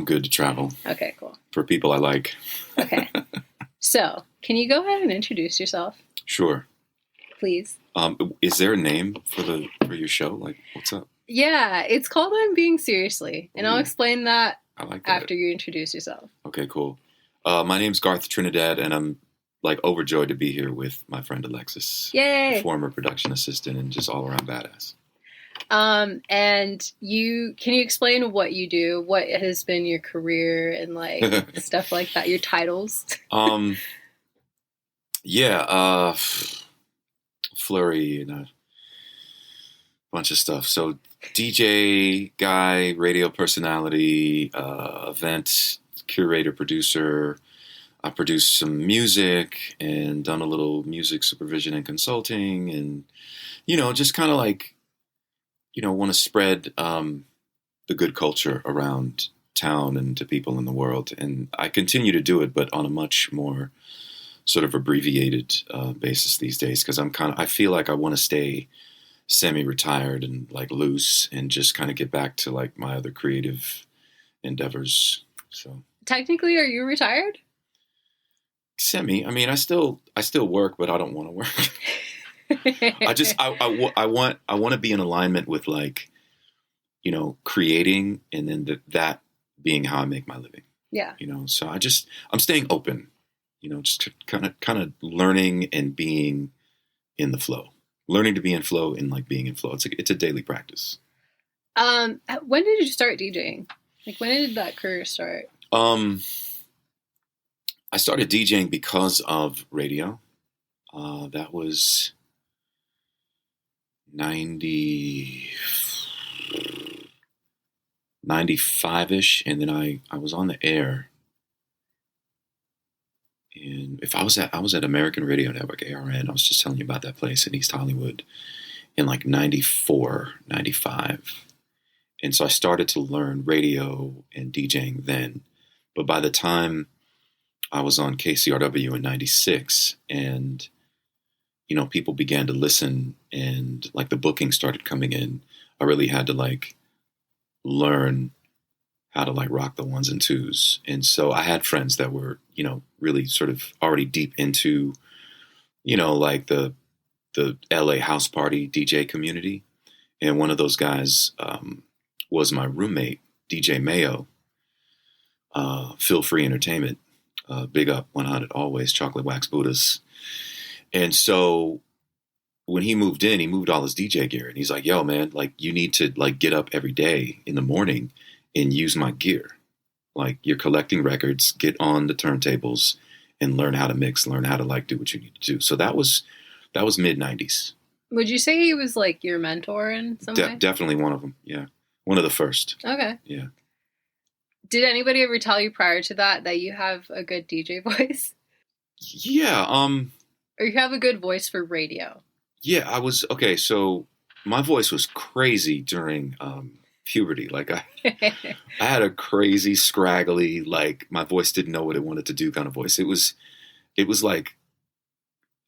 I'm good to travel. Okay, cool. For people I like. Okay. So, can you go ahead and introduce yourself? Sure. Please. Is there a name for your show? Like, what's up? Yeah, it's called I'm Being Seriously. And I'll explain that, I like that after you introduce yourself. Okay, cool. My name's Garth Trinidad, and I'm overjoyed to be here with my friend Alexis. Yay! Former production assistant and just all around badass. And can you explain what you do? What has been your career and stuff like that? Your titles? Flurry and a bunch of stuff. So DJ guy, radio personality, event curator, producer. I produced some music and done a little music supervision and consulting, and just kind of want to spread the good culture around town and to people in the world. And I continue to do it, but on a much more sort of abbreviated basis these days, because I feel like I want to stay semi-retired and loose and just kind of get back to my other creative endeavors. So technically, are you retired? Semi. I mean, I still work, but I don't want to work. I want to be in alignment with creating, and then that being how I make my living. Yeah. So I'm staying open, just kind of learning and being in the flow, learning to be in flow and being in flow. It's a daily practice. When did you start DJing? When did that career start? I started DJing because of radio. That was 95-ish, and then I was on the air. And I was at American Radio Network, ARN. I was just telling you about that place in East Hollywood in 94, 95. And so I started to learn radio and DJing then. But by the time I was on KCRW in 96, and people began to listen, and the booking started coming in, I really had to learn how to rock the ones and twos. And so I had friends that were really sort of already deep into the LA house party DJ community. And one of those guys was my roommate, DJ Mayo, Feel Free Entertainment. Big up 100 always, Chocolate Wax Buddhas. And so when he moved in, he moved all his DJ gear, and he's like, yo, man, you need to get up every day in the morning and use my gear. You're collecting records, get on the turntables and learn how to mix, learn how to do what you need to do. So that was mid 90s. Would you say he was your mentor in some way? Definitely one of them. Yeah. One of the first. Okay. Yeah. Did anybody ever tell you prior to that you have a good DJ voice? Yeah. Or you have a good voice for radio? Yeah, okay. So my voice was crazy during puberty. I had a crazy, scraggly, my voice didn't know what it wanted to do kind of voice. It was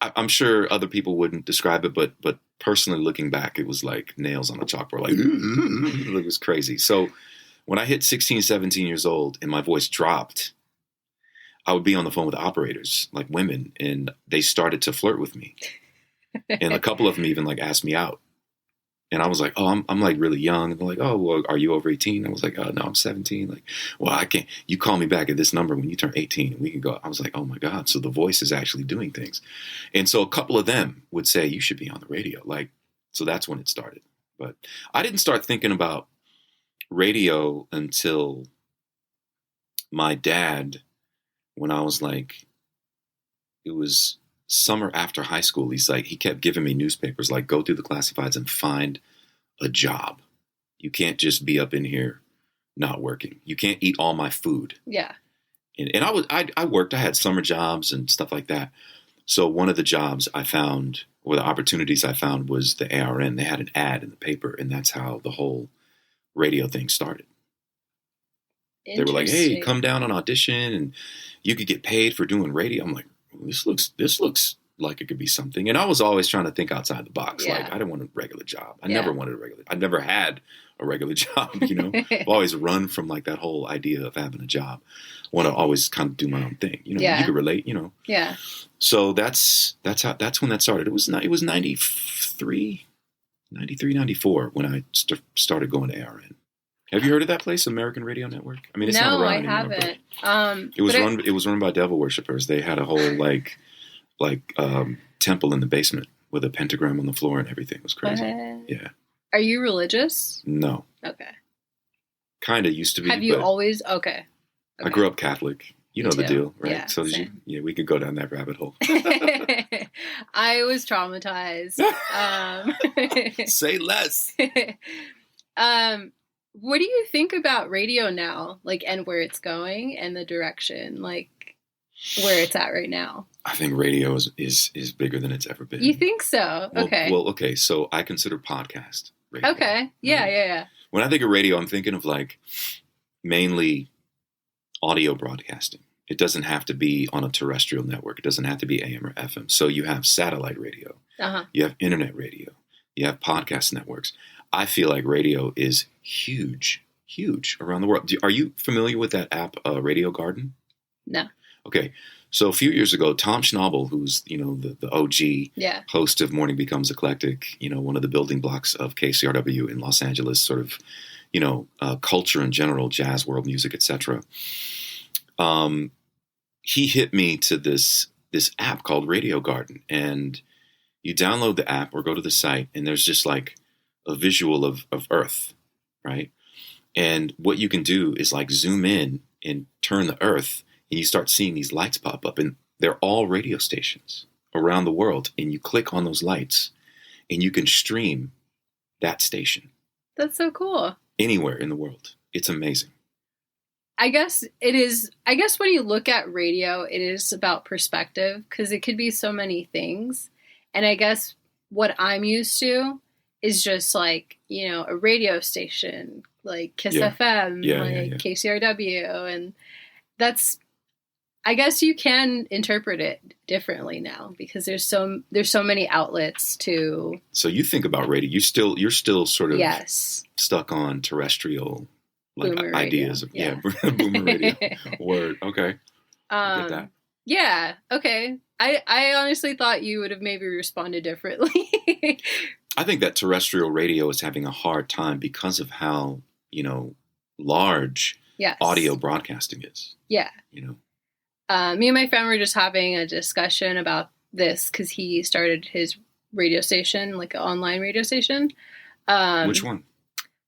I'm sure other people wouldn't describe it, but personally looking back, it was like nails on a chalkboard. It was crazy. So when I hit 16, 17 years old and my voice dropped, I would be on the phone with operators, women, and they started to flirt with me. And a couple of them even asked me out. And I was like, oh, I'm really young. And they're like, oh, well, are you over 18? I was like, oh, no, I'm 17. Well, I can't. You call me back at this number when you turn 18 and we can go. I was like, oh my God. So the voice is actually doing things. And so a couple of them would say, you should be on the radio. So that's when it started. But I didn't start thinking about radio until my dad, when I was it was summer after high school. He kept giving me newspapers, go through the classifieds and find a job. You can't just be up in here not working. You can't eat all my food. Yeah. And I worked, I had summer jobs and stuff like that. So one of the jobs I found, or the opportunities I found, was the ARN. They had an ad in the paper, and that's how the whole radio thing started. They were like, hey, come down on audition and you could get paid for doing radio. I'm like, this looks like it could be something. And I was always trying to think outside the box. Yeah. Like, I didn't want a regular job. I Yeah. never wanted a regular. I never had a regular job. You know, I've always run from like that whole idea of having a job. Want to always kind of do my own thing. You know, Yeah. you could relate. You know. Yeah. So that's when that started. It was 93, 94 when I started going to ARN. Have you heard of that place, American Radio Network? I mean, it's not around anymore. No, I haven't. It was run by devil worshippers. They had a whole temple in the basement with a pentagram on the floor and everything. It was crazy. What? Yeah. Are you religious? No. Okay. Kind of used to be. Have you always? Okay. I grew up Catholic. You know the deal, right? Yeah, so did you? Yeah, we could go down that rabbit hole. I was traumatized. Say less. What do you think about radio now, like, and where it's going and the direction, like, where it's at right now? I think radio is bigger than it's ever been. You think so? Okay. Well, okay. So I consider podcast radio. Okay. Yeah, right? yeah. When I think of radio, I'm thinking of like mainly audio broadcasting. It doesn't have to be on a terrestrial network. It doesn't have to be AM or FM. So you have satellite radio. Uh-huh. You have internet radio. You have podcast networks. I feel like radio is huge around the world. Are you familiar with that app, Radio Garden? No. Okay. So a few years ago, Tom Schnabel, who's, you know, the OG host of Morning Becomes Eclectic, you know, one of the building blocks of KCRW in Los Angeles, sort of, you know, culture in general, jazz, world music, etc. He hit me to this app called Radio Garden, and you download the app or go to the site, and there's just like a visual of Earth, right? And what you can do is like zoom in and turn the Earth, and you start seeing these lights pop up, and they're all radio stations around the world. And you click on those lights, and you can stream that station. That's so cool. Anywhere in the world. It's amazing. I guess it is. I guess when you look at radio, it is about perspective, because it could be so many things. And I guess what I'm used to is just like, you know, a radio station, like Kiss FM, KCRW. And that's, I guess you can interpret it differently now, because there's so many outlets to. So you think about radio, you're still sort of stuck on terrestrial like boomer ideas radio. Boomer radio. Word. Okay. I get that. Yeah. Okay. I honestly thought you would have maybe responded differently. I think that terrestrial radio is having a hard time because of how, you know, large audio broadcasting is. Yeah. You know, me and my friend were just having a discussion about this, because he started his radio station, like an online radio station. Which one?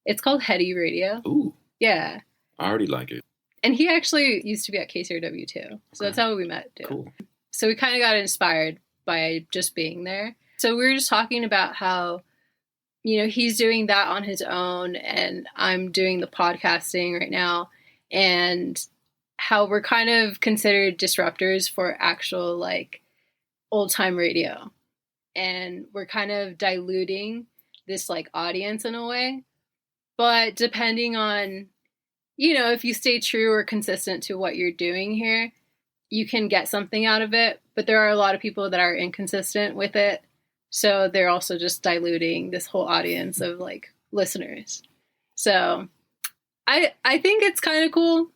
It's called Heady Radio. Ooh. Yeah. I already like it. And he actually used to be at KCRW too. So that's how we met too. Cool. So we kind of got inspired by just being there. So we were just talking about how, you know, he's doing that on his own, and I'm doing the podcasting right now, and how we're kind of considered disruptors for actual like old time radio. And we're kind of diluting this like audience in a way. But depending on, you know, if you stay true or consistent to what you're doing here, you can get something out of it. But there are a lot of people that are inconsistent with it. So they're also just diluting this whole audience of like listeners. So I think it's kind of cool.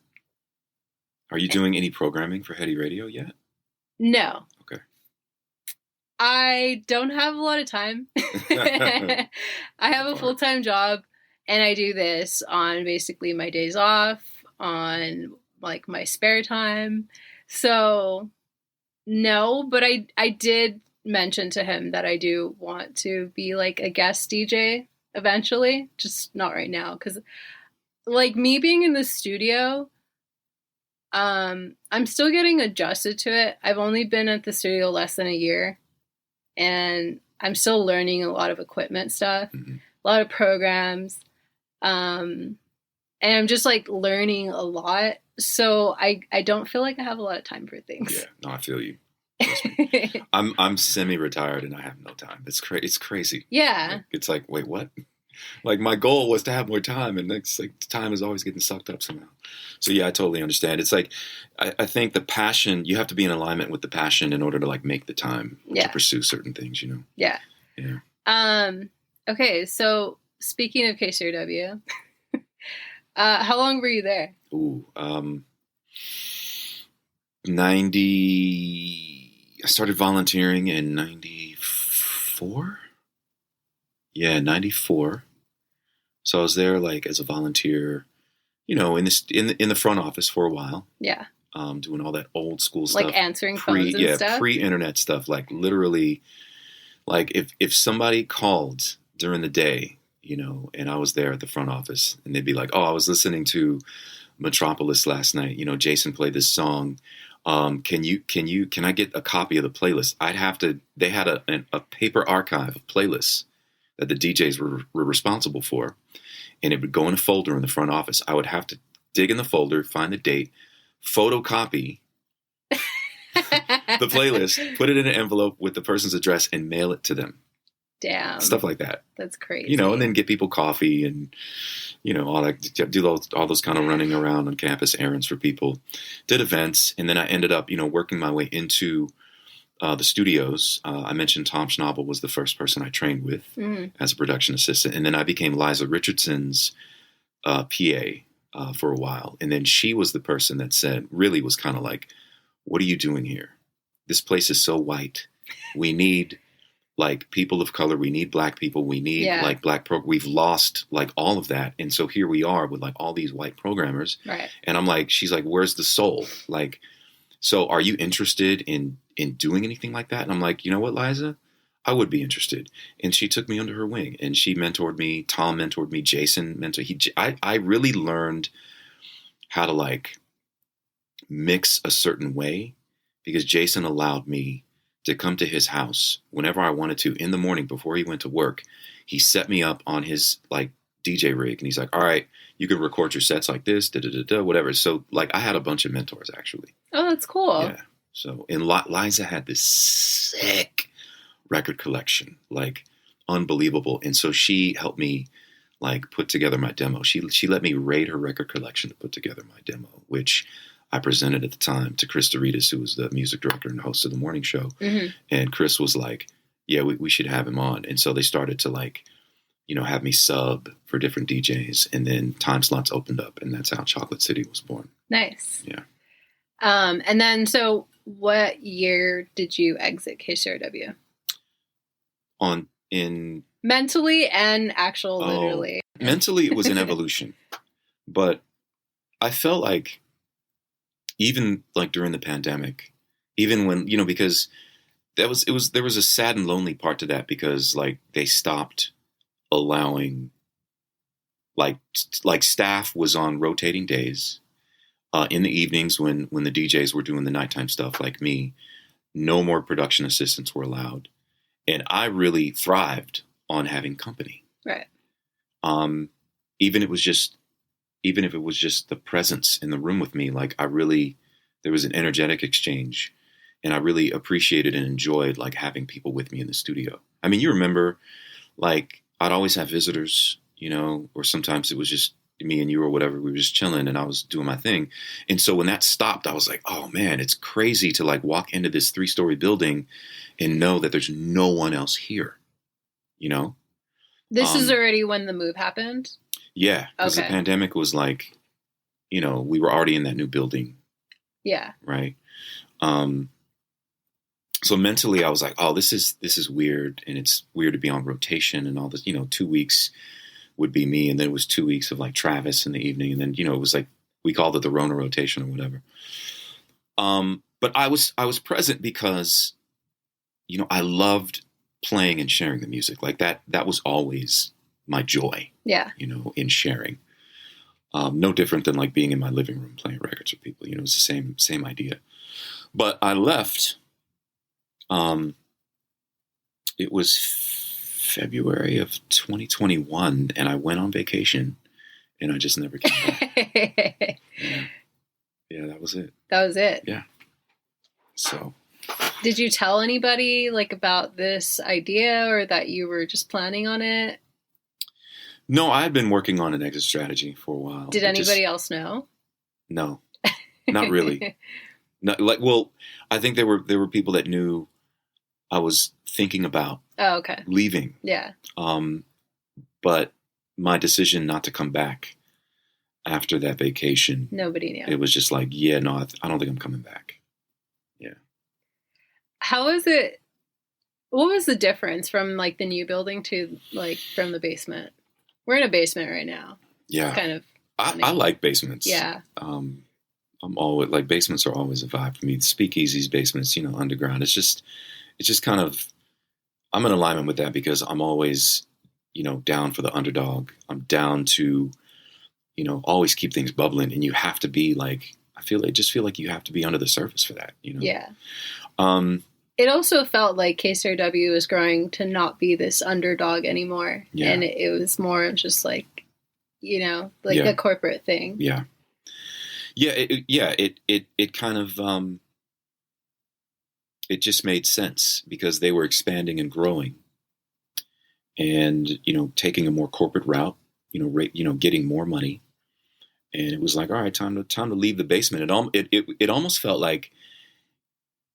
Are you doing any programming for Heady Radio yet? No. Okay. I don't have a lot of time. I have a full-time job, and I do this on basically my days off, on like my spare time. So no, but I did mention to him that I do want to be like a guest DJ eventually, just not right now, because like me being in the studio, I'm still getting adjusted to it. I've only been at the studio less than a year, and I'm still learning a lot of equipment stuff, a lot of programs, and I'm just like learning a lot. So I don't feel like I have a lot of time for things. Yeah, no, I feel you. I'm semi-retired and I have no time. It's crazy. Yeah. It's like, wait, what? Like my goal was to have more time, and it's like time is always getting sucked up somehow. So yeah, I totally understand. It's like I think the passion, you have to be in alignment with the passion in order to like make the time to pursue certain things, you know? Yeah. Yeah. Okay, so speaking of KCRW, how long were you there? Ooh, 90. I started volunteering in 94. Yeah, 94. So I was there like as a volunteer, you know, in the front office for a while. Yeah. Doing all that old school stuff, like answering phones and stuff. Pre-internet stuff, like literally, like if somebody called during the day, you know, and I was there at the front office, and they'd be like, "Oh, I was listening to Metropolis last night. You know, Jason played this song. Can I get a copy of the playlist?" I'd have to. They had a paper archive of playlists that the DJs were responsible for, and it would go in a folder in the front office. I would have to dig in the folder, find the date, photocopy the playlist, put it in an envelope with the person's address, and mail it to them. Damn. Stuff like that. That's crazy. You know, and then get people coffee and, you know, all that, do all those kind of running around on campus errands for people. Did events, and then I ended up, you know, working my way into the studios. I mentioned Tom Schnabel was the first person I trained with as a production assistant, and then I became Liza Richardson's PA for a while. And then she was the person that said, really was kind of like, "What are you doing here? This place is so white. We need like people of color. We need black people. We need like we've lost like all of that. And so here we are with like all these white programmers." Right. And I'm like, she's like, "Where's the soul? Like, so are you interested in doing anything like that?" And I'm like, "You know what, Liza? I would be interested." And she took me under her wing, and she mentored me. Tom mentored me. Jason mentored. I really learned how to like mix a certain way, because Jason allowed me to come to his house whenever I wanted to in the morning before he went to work. He set me up on his like DJ rig, and he's like, "All right, you can record your sets like this, whatever." So like I had a bunch of mentors actually. Oh, that's cool. Yeah. So, and Liza had this sick record collection, like unbelievable. And so she helped me like put together my demo. She let me raid her record collection to put together my demo, which I presented at the time to Chris Doritas, who was the music director and host of the morning show. And Chris was like, "Yeah, we should have him on." And so they started to like, you know, have me sub for different DJs, and then time slots opened up, and that's how Chocolate City was born. Nice. Yeah. And then, so what year did you exit KCRW? In mentally and literally. Mentally, it was an evolution, but I felt like even like during the pandemic, even when, you know, because there was a sad and lonely part to that, because like they stopped allowing like staff was on rotating days. In the evenings when the DJs were doing the nighttime stuff like me, no more production assistants were allowed. And I really thrived on having company. Right. Even if it was just the presence in the room with me, like there was an energetic exchange, and I really appreciated and enjoyed like having people with me in the studio. I mean, you remember, like I'd always have visitors, you know, or sometimes it was just me and you or whatever. We were just chilling, and I was doing my thing. And so when that stopped, I was like, "Oh man, it's crazy to like walk into this 3-story building and know that there's no one else here," you know? This is already when the move happened? Yeah, because the pandemic was like, you know, we were already in that new building. Yeah. Right. So mentally I was like, "Oh, this is weird. And it's weird to be on rotation and all this, you know, 2 weeks would be me. And then it was 2 weeks of like Travis in the evening. And then, you know, it was like, we called it the Rona rotation or whatever." But I was present because, you know, I loved playing and sharing the music like that. That was always my joy. Yeah. You know, in sharing. No different than like being in my living room playing records with people. You know, it's the same idea. But I left. It was February of 2021, and I went on vacation, and I just never came back. Yeah, that was it. That was it. Yeah. So. Did you tell anybody like about this idea, or that you were just planning on it? No, I had been working on an exit strategy for a while. Did anybody else know? No, not really. Well, I think there were people that knew I was thinking about leaving. Yeah. But my decision not to come back after that vacation, nobody knew. It was just like, yeah, no, I don't think I'm coming back. Yeah. How was it? What was the difference from like the new building to like from the basement? We're in a basement right now. Yeah. It's kind of I like basements. Yeah. I'm always like, basements are always a vibe for me. Speakeasies, basements, underground. It's just kind of, I'm in alignment with that because I'm always, down for the underdog. I'm down to, always keep things bubbling, and you have to be like, I just feel like you have to be under the surface for that, Yeah. It also felt like KCRW was growing to not be this underdog anymore. Yeah. And it was more just like, a corporate thing. Yeah. Yeah. It kind of, it just made sense because they were expanding and growing and, taking a more corporate route, getting more money. And it was like, all right, time to leave the basement. It almost felt like,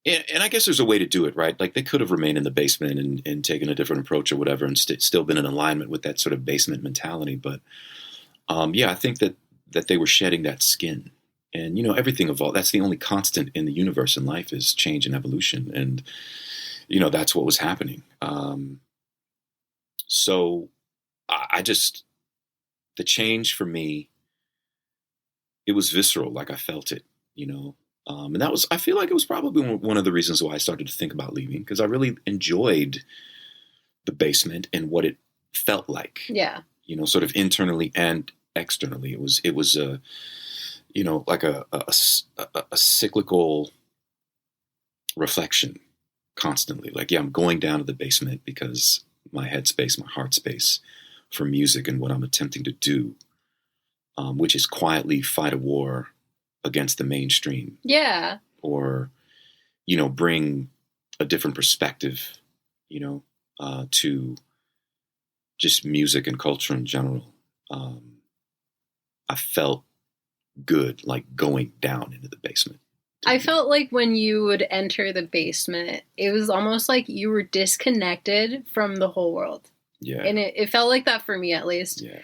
and I guess there's a way to do it, right? Like they could have remained in the basement and taken a different approach or whatever, and still been in alignment with that sort of basement mentality. But I think that they were shedding that skin, and everything evolved. That's the only constant in the universe and life is change and evolution, and that's what was happening. So I just, the change for me, it was visceral. Like I felt it, and that was, I feel like it was probably one of the reasons why I started to think about leaving, because I really enjoyed the basement and what it felt like. Yeah. Sort of internally and externally. It was like a cyclical reflection constantly. Like, yeah, I'm going down to the basement because my headspace, my heart space for music and what I'm attempting to do, which is quietly fight a war against the mainstream. Yeah. Or, bring a different perspective, to just music and culture in general. I felt good, like going down into the basement. I felt like when you would enter the basement, it was almost like you were disconnected from the whole world. Yeah. And it felt like that for me, at least. Yeah.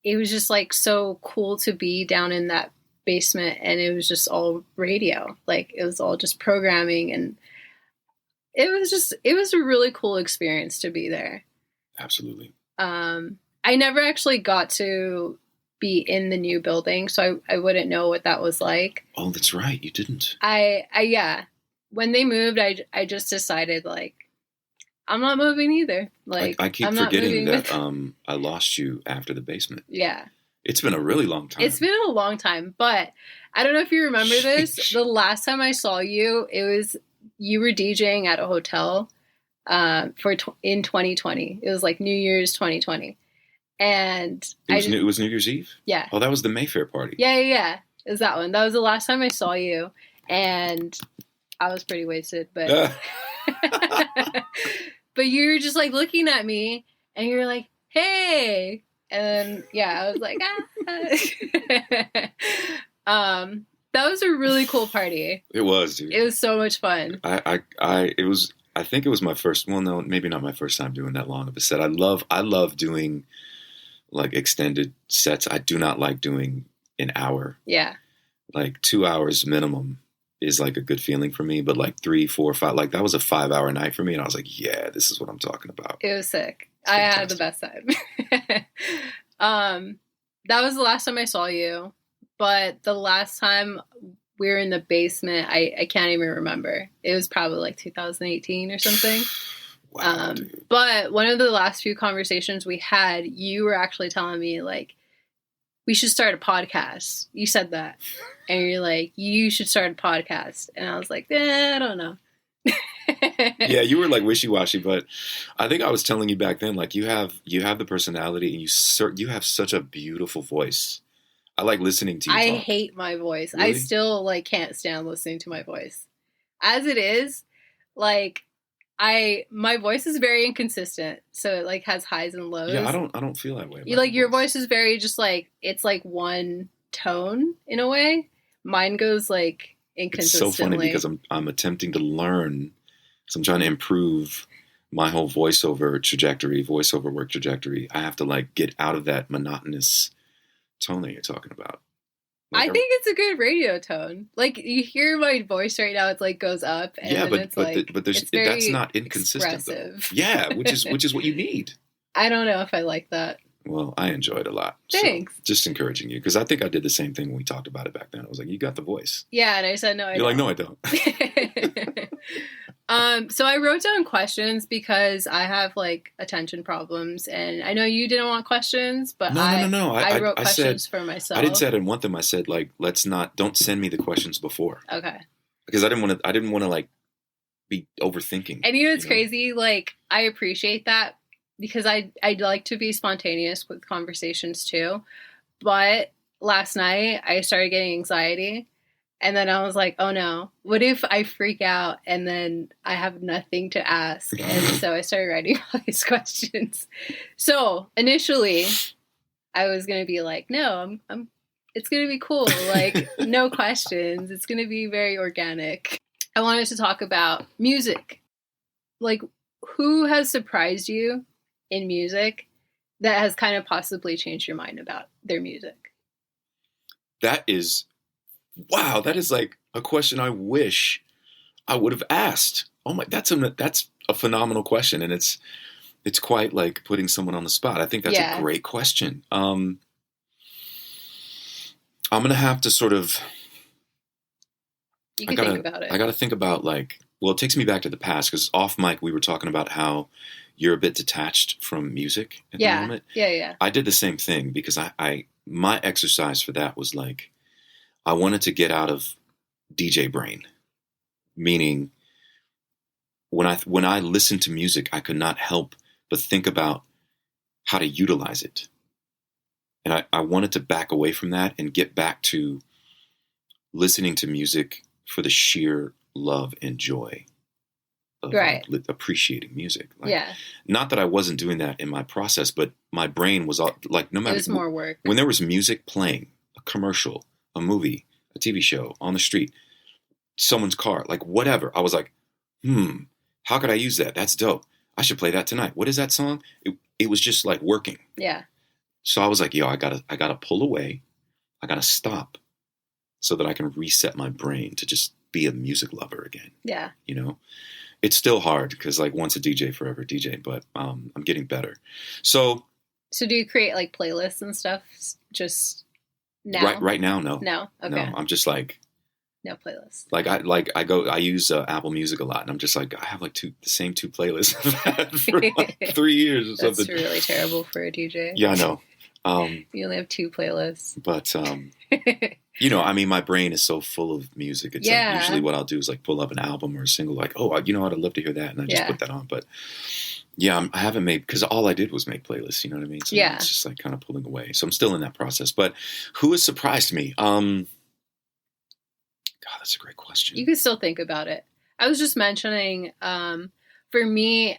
It was just like so cool to be down in that basement, and it was just all radio. Like it was all just programming, and it was a really cool experience to be there. Absolutely. I never actually got to be in the new building, so I wouldn't know what that was like. Oh, that's right. You didn't. Yeah. When they moved, I just decided like, I'm not moving either. Like I keep forgetting that I lost you after the basement. Yeah. It's been a really long time. It's been a long time, but I don't know if you remember this. The last time I saw you, you were DJing at a hotel in 2020. It was like New Year's 2020. And it was New Year's Eve? Yeah. Oh, that was the Mayfair party. Yeah. It was that one. That was the last time I saw you. And I was pretty wasted, but but you were just like looking at me and you're like, hey. And I was like, that was a really cool party. It was, dude. It was so much fun. I think it was my first, well, no, maybe not my first time doing that long of a set. I love doing like extended sets. I do not like doing an hour. Yeah. Like 2 hours minimum is like a good feeling for me, but like 3, 4, 5, like that was a 5-hour night for me. And I was like, yeah, this is what I'm talking about. It was sick. I had the best time. That was the last time I saw you, but the last time we were in the basement, I can't even remember. It was probably like 2018 or something. Wow, but one of the last few conversations we had, you were actually telling me like, we should start a podcast. You said that. And you're like, you should start a podcast. And I was like, I don't know. Yeah, you were like wishy-washy, but I think I was telling you back then, like you have the personality and you have such a beautiful voice. I like listening to you I talk. hate my voice. Really? I still like can't stand listening to my voice. As it is, like my voice is very inconsistent, so it like has highs and lows. Yeah, I don't feel that way. You like your voice is very just like it's like one tone in a way. Mine goes like inconsistently. It's so funny because I'm attempting to learn, so I'm trying to improve my whole voiceover work trajectory. I have to like get out of that monotonous tone that you're talking about. Like, I think it's a good radio tone. Like you hear my voice right now, it's like goes up, and yeah, but there's it's very that's not inconsistent though. Yeah, which is what you need. I don't know if I like that. Well, I enjoy it a lot. Thanks. So just encouraging you because I think I did the same thing when we talked about it back then. I was like, "You got the voice." Yeah, and I said no. You're like, "No, I don't." So I wrote down questions because I have like attention problems, and I know you didn't want questions, but no. I wrote questions for myself. I didn't say I didn't want them. I said like, don't send me the questions before. Okay. Because I didn't want to like be overthinking. And you know, it's crazy. Like I appreciate that because I'd like to be spontaneous with conversations too, but last night I started getting anxiety. And then I was like, oh no, what if I freak out and then I have nothing to ask? And so I started writing all these questions. So initially I was going to be like, no, it's going to be cool. Like no questions. It's going to be very organic. I wanted to talk about music. Like who has surprised you in music that has kind of possibly changed your mind about their music? Wow, that is like a question I wish I would have asked. Oh my, that's a phenomenal question, and it's quite like putting someone on the spot. I think that's a great question. I'm gonna have to sort of. You can think about it. I got to think about like. Well, it takes me back to the past because off mic we were talking about how you're a bit detached from music at the moment. Yeah. I did the same thing because my exercise for that was like. I wanted to get out of DJ brain, meaning when I listened to music, I could not help but think about how to utilize it. And I wanted to back away from that and get back to listening to music for the sheer love and joy of appreciating music. Like, not that I wasn't doing that in my process, but my brain was like, no matter. It was more work. When there was music playing, a commercial, a movie, a TV show, on the street, someone's car, like whatever. I was like, how could I use that? That's dope. I should play that tonight. What is that song? It was just like working. Yeah. So I was like, I gotta pull away. I gotta stop so that I can reset my brain to just be a music lover again. Yeah. You know, it's still hard because like once a DJ, forever a DJ, but I'm getting better. So do you create like playlists and stuff just now? Right now, no. No? Okay. No, I'm just like... No playlists. I use Apple Music a lot, and I'm just like, I have like the same two playlists I've had for like 3 years or something. That's really terrible for a DJ. Yeah, I know. You only have 2 playlists. But, you know, I mean, my brain is so full of music. It's like usually what I'll do is like pull up an album or a single, like, oh, you know what, I'd love to hear that, and I just put that on. But yeah, I haven't made, because all I did was make playlists, you know what I mean? So it's just like kind of pulling away. So I'm still in that process. But who has surprised me? God, that's a great question. You can still think about it. I was just mentioning, for me,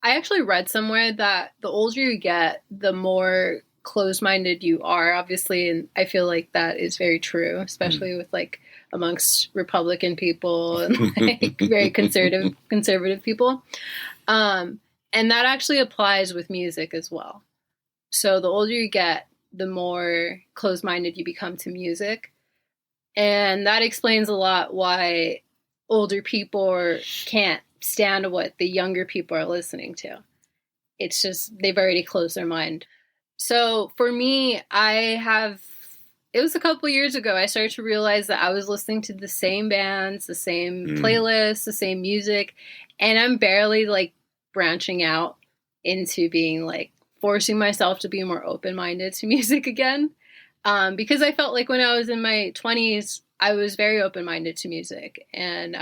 I actually read somewhere that the older you get, the more closed-minded you are, obviously, and I feel like that is very true, especially with like amongst Republican people and like very conservative people. And that actually applies with music as well. So the older you get, the more closed-minded you become to music. And that explains a lot why older people can't stand what the younger people are listening to. It's just, they've already closed their mind. So for me, it was a couple years ago, I started to realize that I was listening to the same bands, the same playlists, the same music, and I'm barely like branching out into being like forcing myself to be more open-minded to music again. Because I felt like when I was in my 20s, I was very open-minded to music, and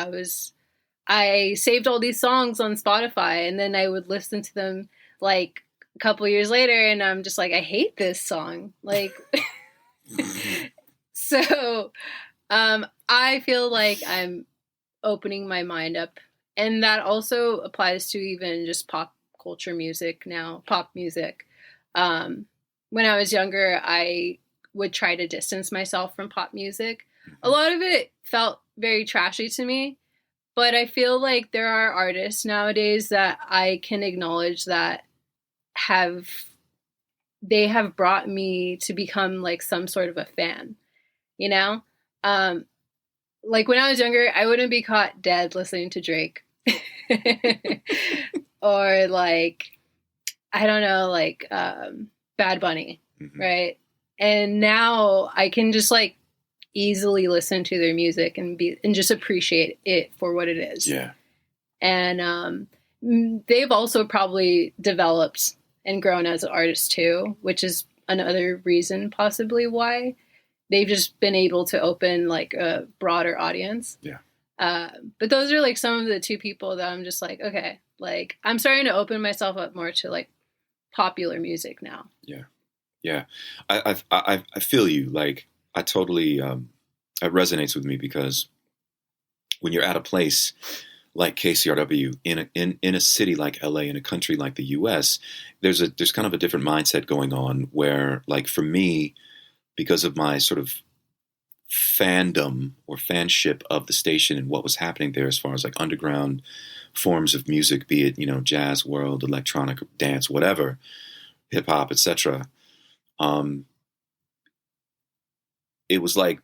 I saved all these songs on Spotify, and then I would listen to them like a couple years later, and I'm just like, I hate this song. Like, so I feel like I'm opening my mind up And that also applies to even just pop culture music now, pop music. When I was younger, I would try to distance myself from pop music. A lot of it felt very trashy to me, but I feel like there are artists nowadays that I can acknowledge that they have brought me to become like some sort of a fan, you know? Like when I was younger, I wouldn't be caught dead listening to Drake. Or like, I don't know, like Bad Bunny, right? And now I can just like easily listen to their music and just appreciate it for what it is. Yeah. And they've also probably developed and grown as artists too, which is another reason possibly why they've just been able to open like a broader audience. Yeah. But those are like some of the two people that I'm just like, okay, like I'm starting to open myself up more to like popular music now. Yeah. Yeah. I feel you. Like I totally, it resonates with me because when you're at a place like KCRW in a city like LA, in a country like the US, there's kind of a different mindset going on where, like, for me, because of my sort of fandom or fanship of the station and what was happening there as far as like underground forms of music, be it, jazz world, electronic, dance, whatever, hip hop, etc. It was like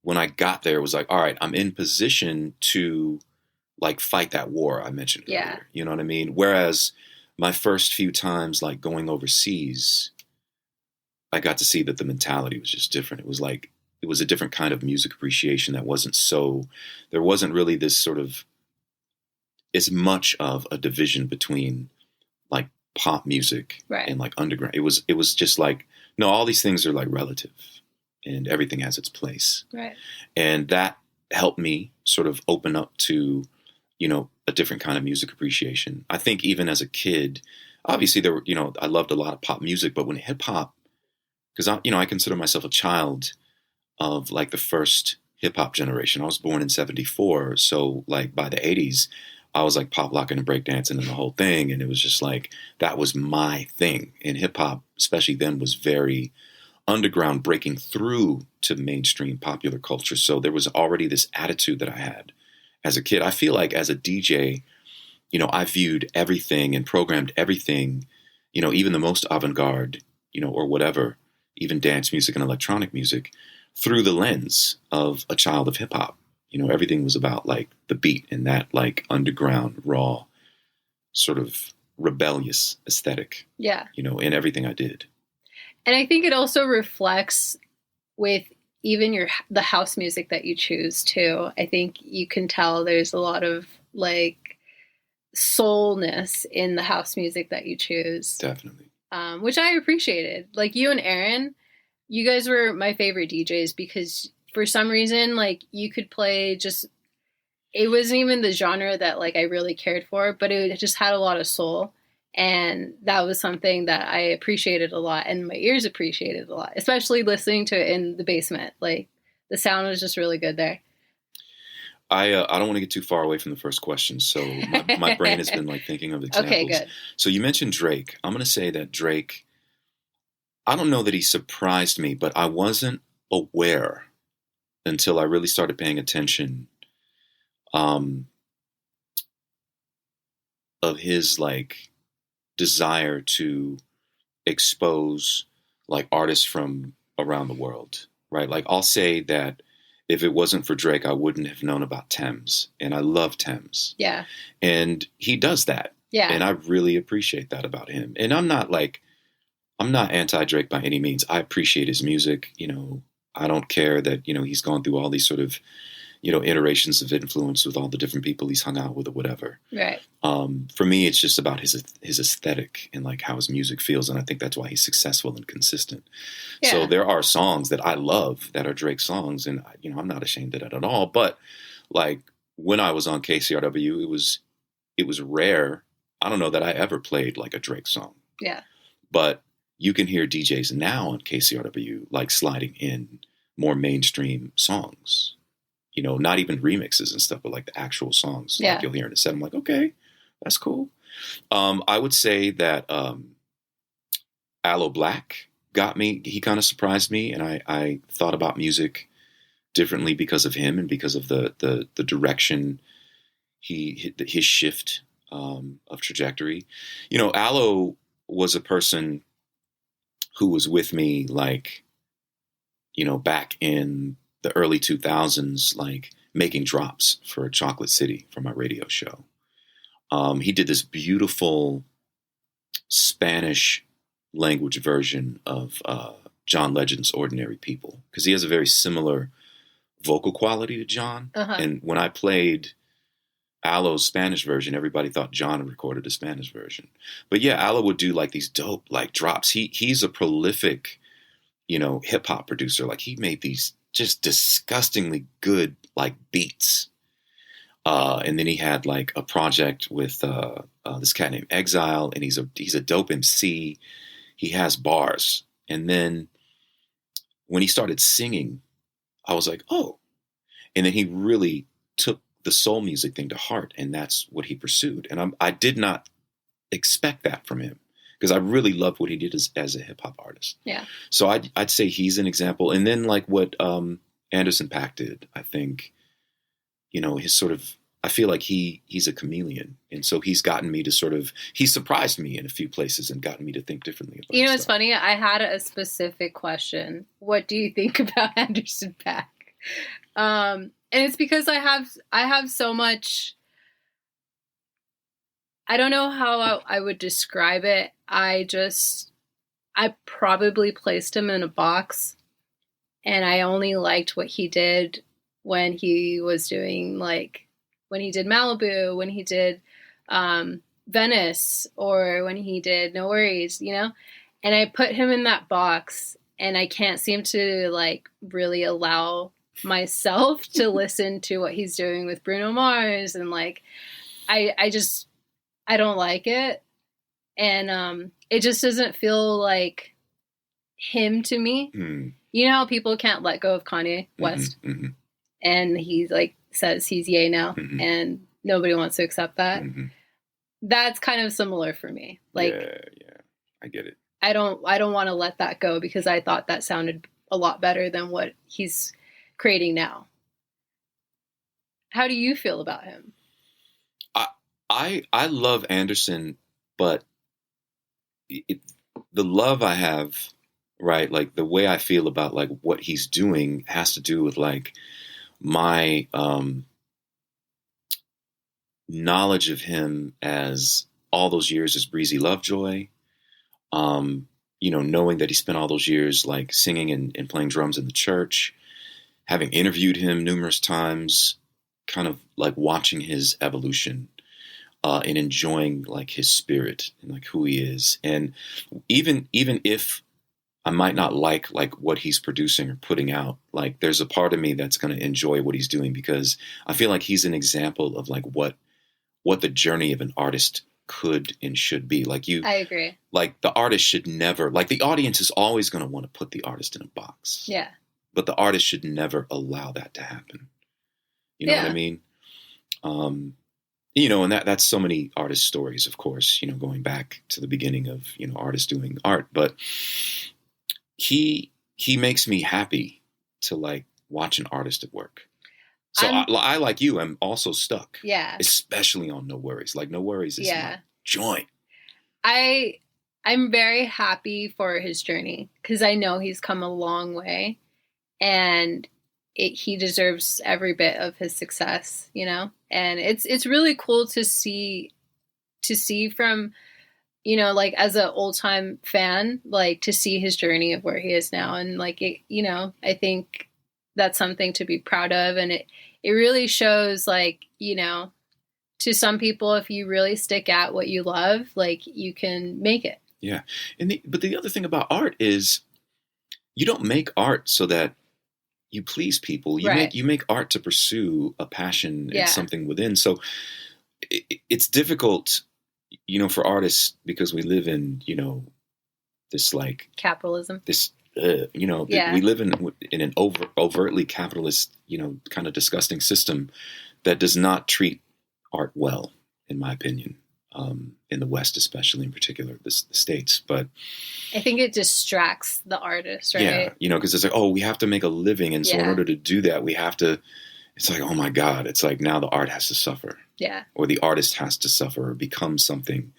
when I got there, it was like, all right, I'm in position to like fight that war I mentioned earlier. You know what I mean? Whereas my first few times like going overseas, I got to see that the mentality was just different. It was like, it was a different kind of music appreciation that there wasn't really this sort of, as much of a division between like pop music and like underground. It was just like, no, all these things are like relative and everything has its place. Right. And that helped me sort of open up to, a different kind of music appreciation. I think even as a kid, obviously there were, I loved a lot of pop music, but when hip hop, because I consider myself a child of like the first hip hop generation. I was born in '74. So like by the '80s, I was like pop locking and breakdancing and the whole thing. And it was just like, that was my thing. And hip hop, especially then, was very underground, breaking through to mainstream popular culture. So there was already this attitude that I had as a kid. I feel like as a DJ, I viewed everything and programmed everything, even the most avant-garde, or whatever, even dance music and electronic music, through the lens of a child of hip hop. Everything was about like the beat and that like underground, raw, sort of rebellious aesthetic. Yeah. In everything I did. And I think it also reflects with even the house music that you choose too. I think you can tell there's a lot of like soulness in the house music that you choose. Definitely. Which I appreciated. Like you and Aaron, you guys were my favorite DJs because for some reason, like you could play it wasn't even the genre that like I really cared for, but it just had a lot of soul. And that was something that I appreciated a lot and my ears appreciated a lot, especially listening to it in the basement. Like the sound was just really good there. I don't want to get too far away from the first question. So my brain has been like thinking of examples. Okay, good. So you mentioned Drake. I'm going to say that Drake, I don't know that he surprised me, but I wasn't aware until I really started paying attention of his like desire to expose like artists from around the world, right? Like I'll say that if it wasn't for Drake, I wouldn't have known about Thames, and I love Thames. Yeah. And he does that. Yeah. And I really appreciate that about him. And I'm not anti-Drake by any means. I appreciate his music. I don't care that, he's gone through all these sort of, iterations of influence with all the different people he's hung out with or whatever. Right. For me, it's just about his aesthetic and like how his music feels. And I think that's why he's successful and consistent. Yeah. So there are songs that I love that are Drake songs. And, I'm not ashamed of that at all. But like when I was on KCRW, it was rare. I don't know that I ever played like a Drake song. Yeah. But you can hear DJs now on KCRW like sliding in more mainstream songs. not even remixes and stuff, but like the actual songs, like you'll hear in a set. I'm like, okay, that's cool. I would say that Aloe Black got me. He kind of surprised me, and I thought about music differently because of him and because of the direction his shift of trajectory. Aloe was a person who was with me, like, back in the early 2000s, like making drops for Chocolate City for my radio show. He did this beautiful Spanish language version of John Legend's Ordinary People, because he has a very similar vocal quality to John. And when I played Aloe's Spanish version, everybody thought John had recorded the Spanish version. But yeah, Aloe would do like these dope like drops. He's a prolific, hip hop producer. Like, he made these just disgustingly good like beats. And then he had like a project with this cat named Exile, and he's a dope MC. He has bars. And then when he started singing, I was like, oh. And then he really took the soul music thing to heart, and that's what he pursued. And I did not expect that from him, because I really love what he did as a hip hop artist. Yeah. So I'd say he's an example. And then like what Anderson Paak did, I think, his sort of, I feel like he's a chameleon. And so he's gotten me to he surprised me in a few places and gotten me to think differently about stuff. It's funny. I had a specific question. What do you think about Anderson Paak? And it's because I have so much, I don't know how I would describe it. I probably placed him in a box, and I only liked what he did when he was doing, like, when he did Malibu, when he did Venice, or when he did No Worries, and I put him in that box, and I can't seem to like really allow myself to listen to what he's doing with Bruno Mars, and like I don't like it, and it just doesn't feel like him to me. You know how people can't let go of Kanye West, and he like says he's Ye now, and nobody wants to accept that. That's kind of similar for me. Like, yeah, I get it. I don't want to let that go, because I thought that sounded a lot better than what he's creating now. How do you feel about him? I love Anderson, but the love I have, right, like the way I feel about like what he's doing has to do with like my knowledge of him as all those years as Breezy Lovejoy, knowing that he spent all those years like singing and playing drums in the church, having interviewed him numerous times, kind of like watching his evolution and enjoying like his spirit and like who he is. And even if I might not like what he's producing or putting out, like there's a part of me that's going to enjoy what he's doing, because I feel like he's an example of like what the journey of an artist could and should be. Like I agree. Like the artist should never, like the audience is always going to want to put the artist in a box. Yeah. But the artist should never allow that to happen. You know what I mean? And that's so many artist stories, of course, going back to the beginning of, artists doing art. But he makes me happy to like watch an artist at work. So I like you, I'm also stuck. Yeah. Especially on No Worries. Like No Worries is my joint. I'm very happy for his journey, because I know he's come a long way, and he deserves every bit of his success, and it's really cool to see from, like as an old time fan, like to see his journey of where he is now. And like, I think that's something to be proud of. And it really shows like, to some people, if you really stick at what you love, like you can make it. Yeah. But the other thing about art is you don't make art so that you please people. You make art to pursue a passion and something within. So it's difficult, for artists, because we live in, this like capitalism, this we live in an overtly capitalist, kind of disgusting system that does not treat art well, in my opinion. In the West, especially in particular, the States. But I think it distracts the artist, right? Yeah, because it's like, oh, we have to make a living. And so in order to do that, we have to, it's like, oh my God, it's like now the art has to suffer. Yeah. Or the artist has to suffer or become something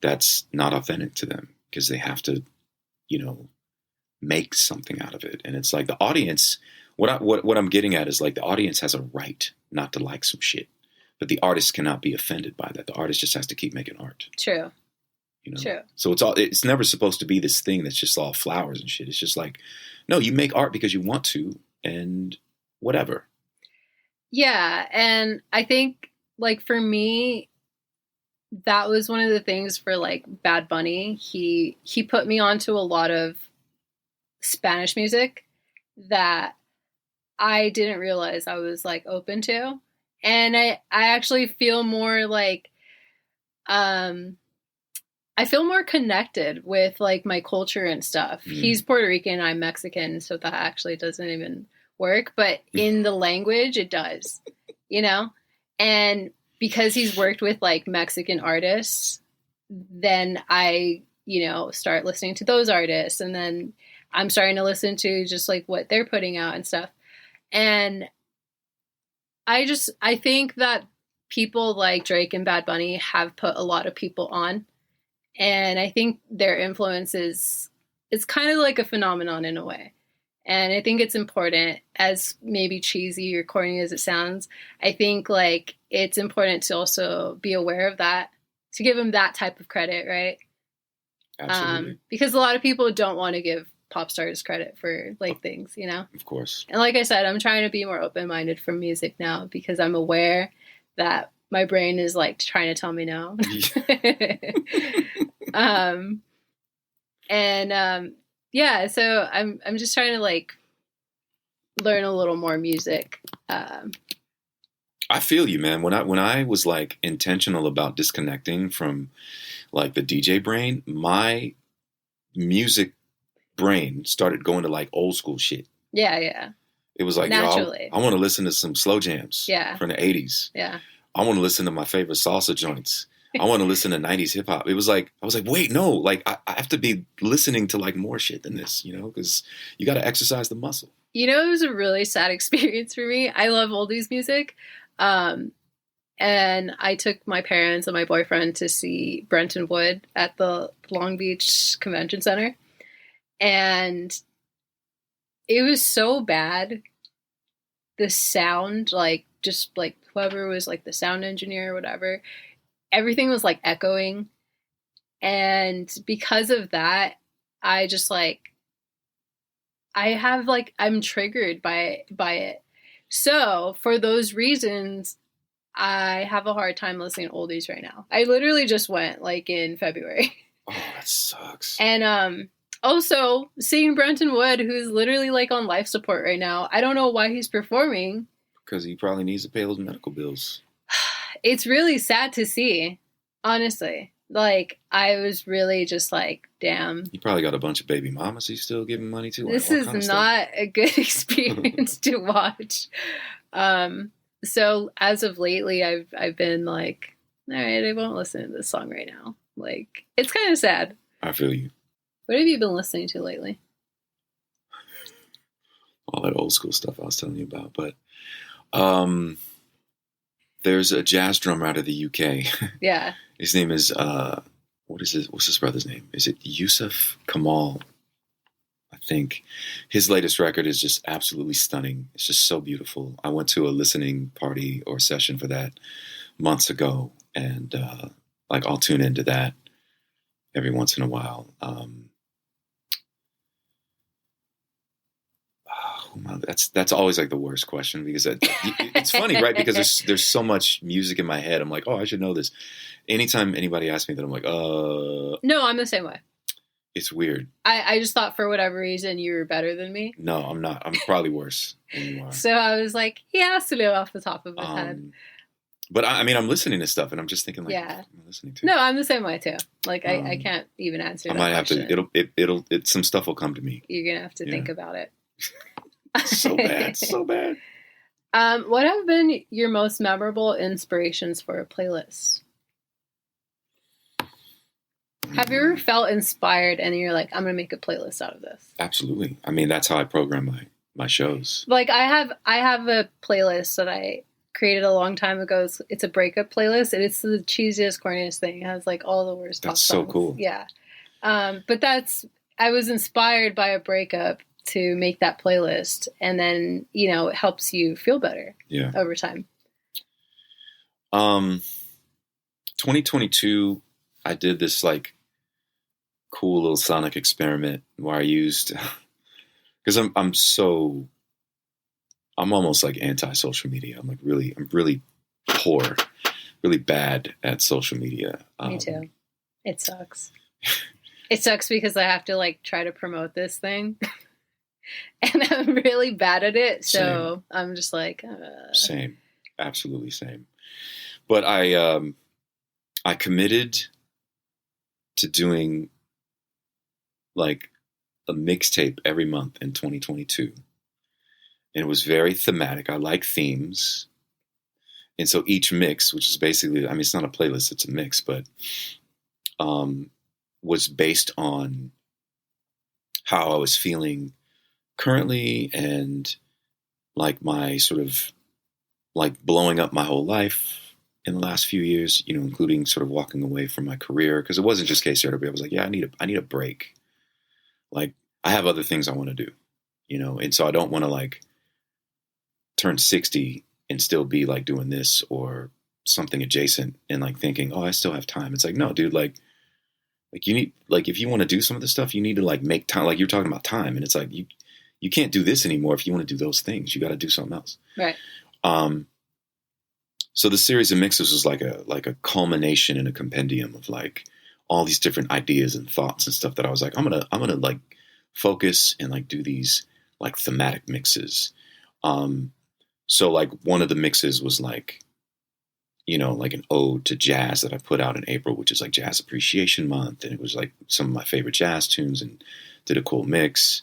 that's not authentic to them because they have to, make something out of it. And it's like the audience, what I'm getting at is like the audience has a right not to like some shit. But the artist cannot be offended by that. The artist just has to keep making art. True. True. So it's never supposed to be this thing that's just all flowers and shit. It's just like, no, you make art because you want to and whatever. Yeah. And I think like for me, that was one of the things for like Bad Bunny. He put me onto a lot of Spanish music that I didn't realize I was like open to. And I actually feel more like, I feel more connected with like my culture and stuff. He's Puerto Rican, I'm Mexican, so that actually doesn't even work. But in the language, it does, And because he's worked with like Mexican artists, then I, start listening to those artists. And then I'm starting to listen to just like what they're putting out and stuff. And I think that people like Drake and Bad Bunny have put a lot of people on. And I think their influence it's kind of like a phenomenon in a way. And I think it's important, as maybe cheesy or corny as it sounds, I think like it's important to also be aware of that, to give them that type of credit, right? Absolutely. Because a lot of people don't want to give pop stars credit for like things, Of course. And like I said, I'm trying to be more open-minded for music now because I'm aware that my brain is like trying to tell me no. So I'm just trying to like learn a little more music. I feel you, man. When I was like intentional about disconnecting from like the DJ brain, my music brain started going to like old school shit. Yeah. It was like, naturally. I want to listen to some slow jams from the 80s. Yeah. I want to listen to my favorite salsa joints. I want to listen to 90s hip hop. It was like, I was like, wait, no, like I have to be listening to like more shit than this, because you got to exercise the muscle. It was a really sad experience for me. I love oldies music. And I took my parents and my boyfriend to see Brenton Wood at the Long Beach Convention Center. And it was so bad. The sound, like, just like whoever was like the sound engineer or whatever, everything was like echoing. And because of that, I just like, I'm triggered by it. So for those reasons, I have a hard time listening to oldies right now. I literally just went like in February. Oh, that sucks. And also seeing Brenton Wood, who's literally like on life support right now. I don't know why he's performing. Because he probably needs to pay those medical bills. It's really sad to see, honestly. Like, I was really just like, damn. He probably got a bunch of baby mamas he's still giving money to. This is not a good experience to watch. So as of lately, I've been like, all right, I won't listen to this song right now. Like, it's kind of sad. I feel you. What have you been listening to lately? All that old school stuff I was telling you about. But there's a jazz drummer out of the UK. Yeah. His name is, what's his brother's name? Is it Yusuf Kamal? I think. His latest record is just absolutely stunning. It's just so beautiful. I went to a listening party or session for that months ago. And I'll tune into that every once in a while. That's always like the worst question because it's funny, right? Because there's so much music in my head. I'm like, oh, I should know this. Anytime anybody asks me that, I'm like, No, I'm the same way. It's weird. I just thought for whatever reason you were better than me. No, I'm not. I'm probably worse than you are. So I was like, he has to know off the top of his head. But I mean, I'm listening to stuff and I'm just thinking like, Yeah. what am I listening to? No, I'm the same way too. Like I can't even answer I that might have question. to, some stuff will come to me. You're going to have to think about it. So bad, so bad. What have been your most memorable inspirations for a playlist? Have you ever felt inspired and you're like, I'm going to make a playlist out of this? Absolutely. I mean, that's how I program my shows. Like I have a playlist that I created a long time ago. It's a breakup playlist, and it's the cheesiest, corniest thing. It has like all the worst pop songs. That's so cool. Yeah. But I was inspired by a breakup to make that playlist, and then, you know, it helps you feel better over time. 2022, I did this like cool little sonic experiment where I used, because I'm almost like anti-social media. I'm really poor, really bad at social media. Me too. It sucks. It sucks because I have to like try to promote this thing and I'm really bad at it. So I'm just like, Same. Absolutely same. But I committed to doing like a mixtape every month in 2022. And it was very thematic. I like themes. And so each mix, which is basically, I mean, it's not a playlist, it's a mix, but was based on how I was feeling currently and like my sort of like blowing up my whole life in the last few years, you know, including sort of walking away from my career. Because it wasn't just KCRW. I was like, yeah, I need a break. Like I have other things I want to do, you know, and so I don't want to like turn 60 and still be like doing this or something adjacent and like thinking, oh, I still have time. It's like, no, dude, like you need, like, if you want to do some of this stuff, you need to like make time. Like you're talking about time. And it's like, you can't do this anymore. If you want to do those things, you got to do something else. Right. So the series of mixes was like a culmination and a compendium of like all these different ideas and thoughts and stuff that I was like, I'm gonna like focus and like do these like thematic mixes. So like one of the mixes was like, you know, like an ode to jazz that I put out in April, which is like Jazz Appreciation Month. And it was like some of my favorite jazz tunes and did a cool mix.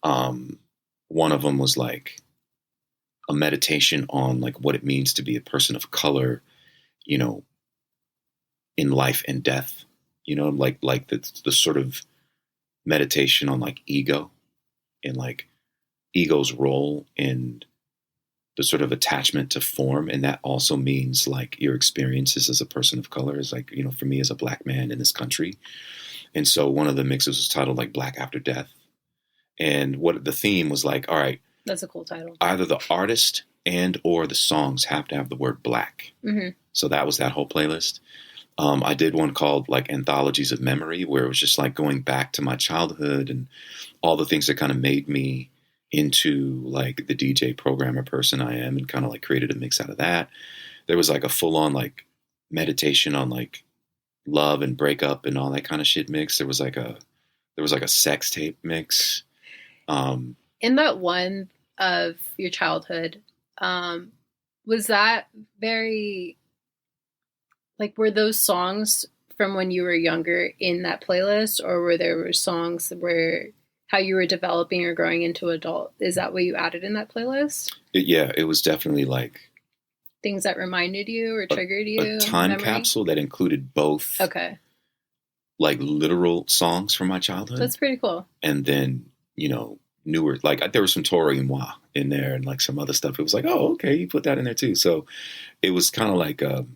One of them was like a meditation on like what it means to be a person of color, you know, in life and death, you know, like the sort of meditation on like ego and like ego's role in the sort of attachment to form. And that also means like your experiences as a person of color is like, you know, for me as a black man in this country. And so one of the mixes was titled like Black After Death. And what the theme was like, all right, that's a cool title. Either the artist and or the songs have to have the word black. Mm-hmm. So that was that whole playlist. I did one called like Anthologies of Memory, where it was just like going back to my childhood and all the things that kind of made me into like the DJ programmer person I am, and kind of like created a mix out of that. There was like a full on like meditation on like love and breakup and all that kind of shit mix. There was like a sex tape mix. In that one of your childhood, was that very, like, were those songs from when you were younger in that playlist, or were there songs where how you were developing or growing into adult? Is that what you added in that playlist? It was definitely like things that reminded you or triggered you. A time capsule that included both. Okay. Like literal songs from my childhood. That's pretty cool. And then, you know, newer, like there was some Tori and Moi in there and like some other stuff. It was like, oh, okay, you put that in there too. So it was kind of like a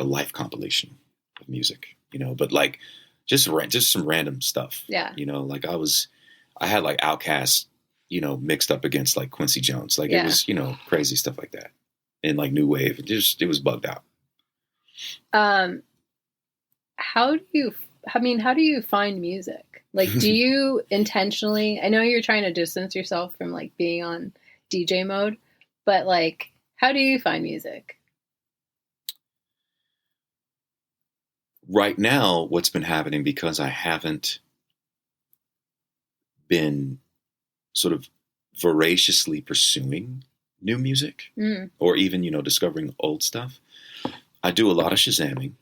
life compilation of music, you know, but like just some random stuff. Yeah. You know, like I had like Outkast, you know, mixed up against like Quincy Jones. Like it was, you know, crazy stuff like that. And like new wave. It was bugged out. How do you find music? Like, do you intentionally, I know you're trying to distance yourself from like being on DJ mode, but like, how do you find music? Right now, what's been happening, because I haven't been sort of voraciously pursuing new music or even, discovering old stuff, I do a lot of Shazamming,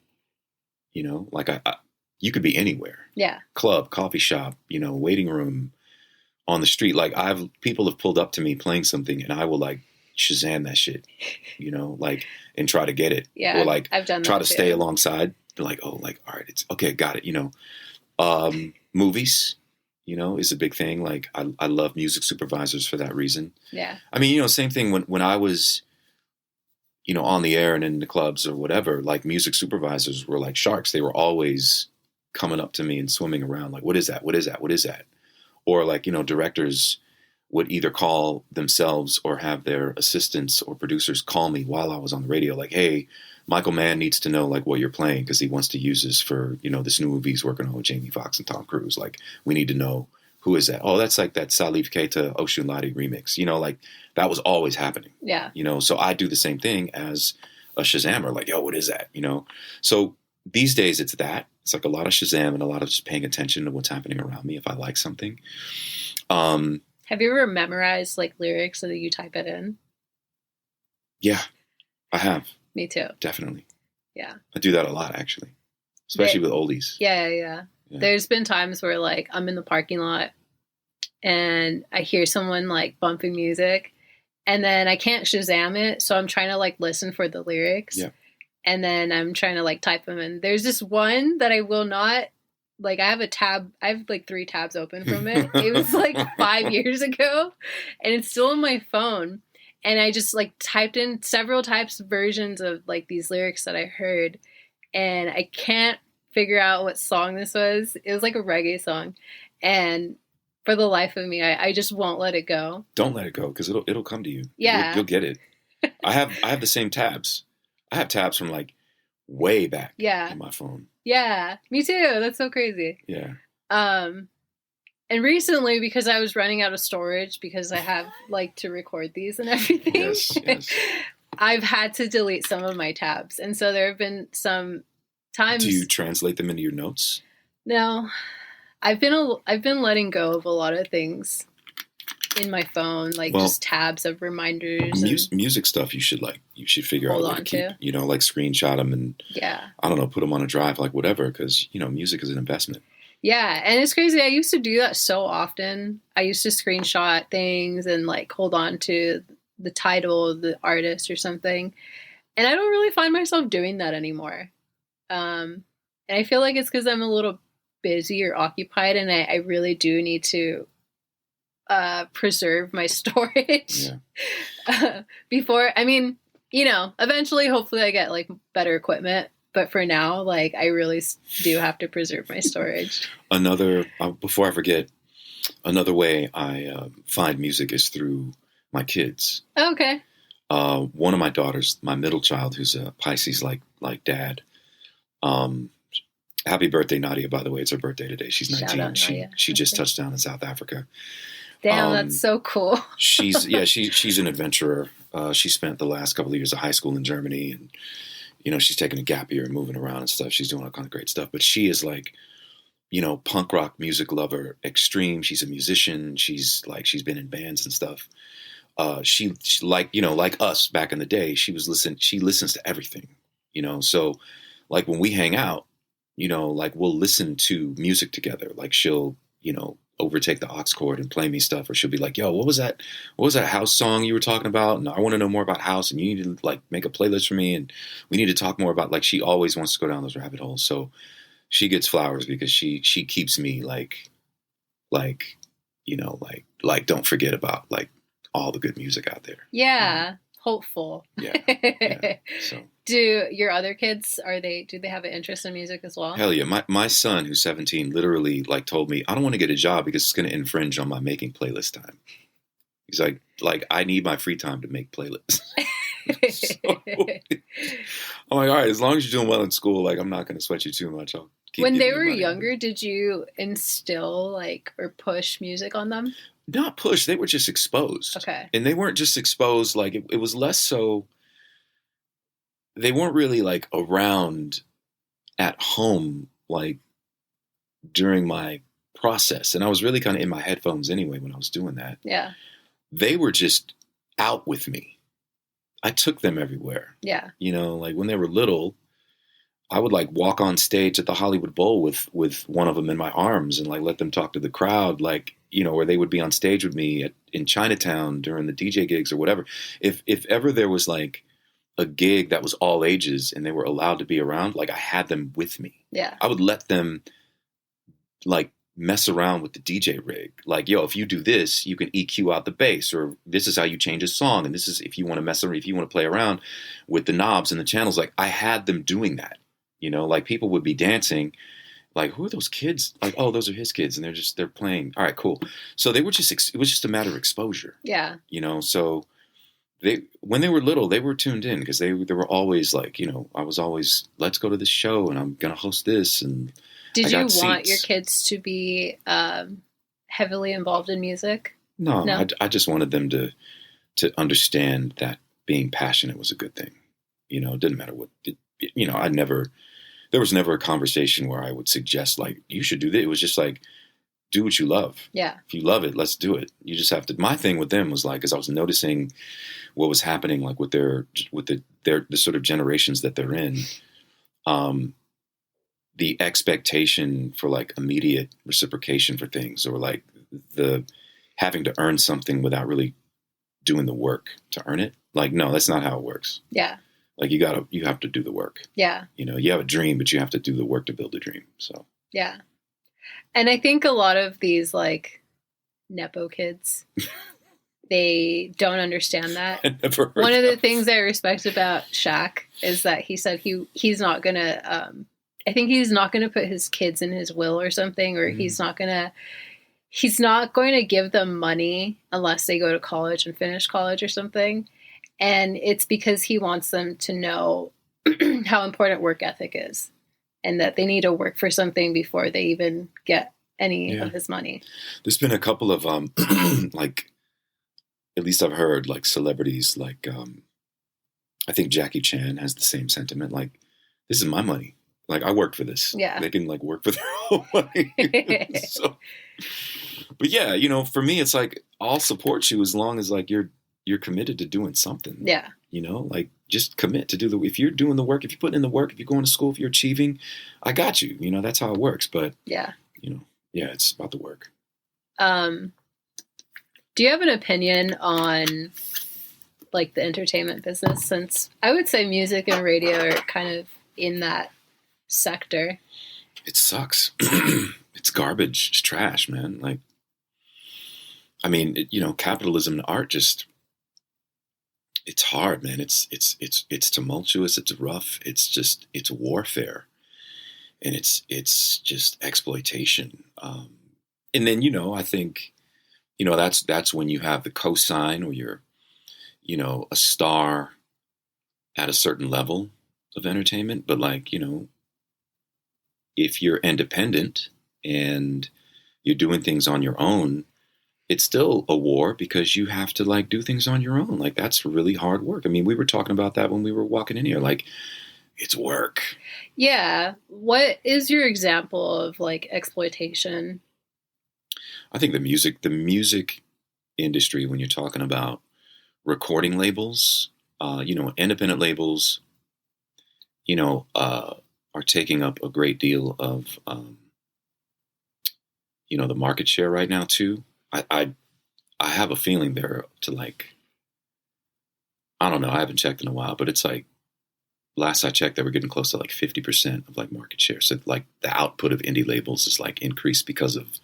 like you could be anywhere. Yeah. Club, coffee shop, waiting room, on the street. Like people have pulled up to me playing something and I will like Shazam that shit, and try to get it. Yeah. Or like I've done that try to too. stay alongside. Like, oh, like, all right, it's okay. Got it. Movies, is a big thing. Like I love music supervisors for that reason. Yeah. I mean, same thing when I was, on the air and in the clubs or whatever, like music supervisors were like sharks. They were always coming up to me and swimming around. Like, what is that? What is that? What is that? Or like, directors would either call themselves or have their assistants or producers call me while I was on the radio. Like, hey, Michael Mann needs to know like what you're playing because he wants to use this for, this new movie he's working on with Jamie Foxx and Tom Cruise. Like, we need to know who is that? Oh, that's like that Salif Keita Oshun Ladi remix. Like that was always happening. Yeah. So I do the same thing as a Shazammer. Like, yo, what is that? So these days it's that. It's like a lot of Shazam and a lot of just paying attention to what's happening around me if I like something. Have you ever memorized like lyrics so that you type it in? Yeah, I have. Me too. Definitely. Yeah. I do that a lot actually, especially with oldies. Yeah. There's been times where like I'm in the parking lot and I hear someone like bumping music and then I can't Shazam it. So I'm trying to like listen for the lyrics. Yeah. And then I'm trying to like type them in. There's this one that I will not, like I have like 3 tabs open from it. It was like 5 years ago and it's still on my phone. And I just like typed in several types of versions of like these lyrics that I heard and I can't figure out what song this was. It was like a reggae song. And for the life of me, I just won't let it go. Don't let it go because it'll come to you. Yeah. You'll get it. I have the same tabs. I have tabs from like way back on my phone. Yeah, me too. That's so crazy. Yeah. And recently, because I was running out of storage because I have like to record these and everything, yes. I've had to delete some of my tabs. And so there have been some times. Do you translate them into your notes? No. I've been letting go of a lot of things in my phone, like just tabs of reminders. Music stuff you should figure out a way to keep, like screenshot them and I don't know, put them on a drive, like whatever, because music is an investment. Yeah, and it's crazy. I used to do that so often. I used to screenshot things and like hold on to the title of the artist or something, and I don't really find myself doing that anymore. And I feel like it's because I'm a little busy or occupied, and I really do need to preserve my storage before. I mean, eventually, hopefully, I get like better equipment. But for now, like I really do have to preserve my storage. Before I forget, another way I find music is through my kids. Oh, okay. One of my daughters, my middle child, who's a Pisces like dad. Happy birthday, Nadia! By the way, it's her birthday today. She's 19. She just touched down in South Africa. Damn, that's so cool. she's an adventurer. She spent the last couple of years of high school in Germany, and she's taking a gap year and moving around and stuff. She's doing all kind of great stuff. But she is like, punk rock music lover, extreme. She's a musician. She's been in bands and stuff. She like us back in the day. She listens to everything. So like when we hang out, like we'll listen to music together. Like she'll overtake the aux chord and play me stuff, or she'll be like, yo, what was that house song you were talking about? And I want to know more about house, and you need to like make a playlist for me, and we need to talk more about, like, she always wants to go down those rabbit holes. So she gets flowers because she keeps me like don't forget about like all the good music out there. Yeah. Hopeful. Yeah. So do your other kids, do they have an interest in music as well? Hell yeah. My son, who's 17, literally like told me, I don't want to get a job because it's going to infringe on my making playlist time. He's like I need my free time to make playlists. So, I'm like, all right, as long as you're doing well in school, like I'm not going to sweat you too much. I'll keep when they were younger, did you instill like or push music on them? Not push. They were just exposed. Okay. And they weren't just exposed. Like it was less so. They weren't really like around at home, like during my process. And I was really kind of in my headphones anyway when I was doing that. Yeah. They were just out with me. I took them everywhere. Yeah. You know, like when they were little, I would like walk on stage at the Hollywood Bowl with one of them in my arms and like let them talk to the crowd, like, you know, or they would be on stage with me in Chinatown during the DJ gigs or whatever. If ever there was like a gig that was all ages and they were allowed to be around, like I had them with me. Yeah. I would let them like mess around with the DJ rig. Like, yo, if you do this, you can EQ out the bass, or this is how you change a song. And this is, if you want to mess around, if you want to play around with the knobs and the channels, like I had them doing that, you know, like people would be dancing, like, who are those kids? Like, oh, those are his kids. And they're playing. All right, cool. So they were just, it was just a matter of exposure. Yeah. You know, so when they were little, they were tuned in because they were always like, you know, I was always, let's go to this show and I'm going to host this. And did you want your kids to be heavily involved in music? No. I just wanted them to understand that being passionate was a good thing. You know, it didn't matter what, you know, there was never a conversation where I would suggest like, you should do this. It was just like, do what you love. Yeah. If you love it, let's do it. You just have to, my thing with them was like, as I was noticing what was happening, like with the sort of generations that they're in, the expectation for like immediate reciprocation for things, or like the having to earn something without really doing the work to earn it. Like, no, that's not how it works. Yeah. Like you have to do the work. Yeah. You know, you have a dream, but you have to do the work to build a dream. So. Yeah. And I think a lot of these like Nepo kids, they don't understand that. One of the things I respect about Shaq is that he said he's not going to, I think he's not going to put his kids in his will or something, or he's not going to give them money unless they go to college and finish college or something. And it's because he wants them to know how important work ethic is, and that they need to work for something before they even get any of his money. There's been a couple of, like, at least I've heard, like, celebrities, like, I think Jackie Chan has the same sentiment. Like, this is my money. Like, I worked for this. Yeah. They can, like, work for their own money. So, but yeah, you know, for me, it's like, I'll support you as long as, like, you're committed to doing something. Yeah. You know, like, just commit to if you're doing the work, if you're putting in the work, if you're going to school, if you're achieving, I got you. You know, that's how it works. But, yeah, you know, yeah, it's about the work. Do you have an opinion on, like, the entertainment business? Since I would say music and radio are kind of in that sector. It sucks. It's garbage. It's trash, man. Like, I mean, you know, capitalism and art just, it's hard, man. It's tumultuous. It's rough. It's warfare, and it's just exploitation. And then, you know, I think, you know, that's when you have the cosign, or you're, you know, a star at a certain level of entertainment. But, like, you know, if you're independent and you're doing things on your own, it's still a war, because you have to, like, do things on your own. Like, that's really hard work. I mean, we were talking about that when we were walking in here. Like, it's work. Yeah. What is your example of, like, exploitation? I think the music industry, when you're talking about recording labels, you know, independent labels, you know, are taking up a great deal of, you know, the market share right now too. I have a feeling they're to, like, I don't know, I haven't checked in a while, but it's like, last I checked, they were getting close to like 50% of, like, market share. So, like, the output of indie labels is, like, increased because of,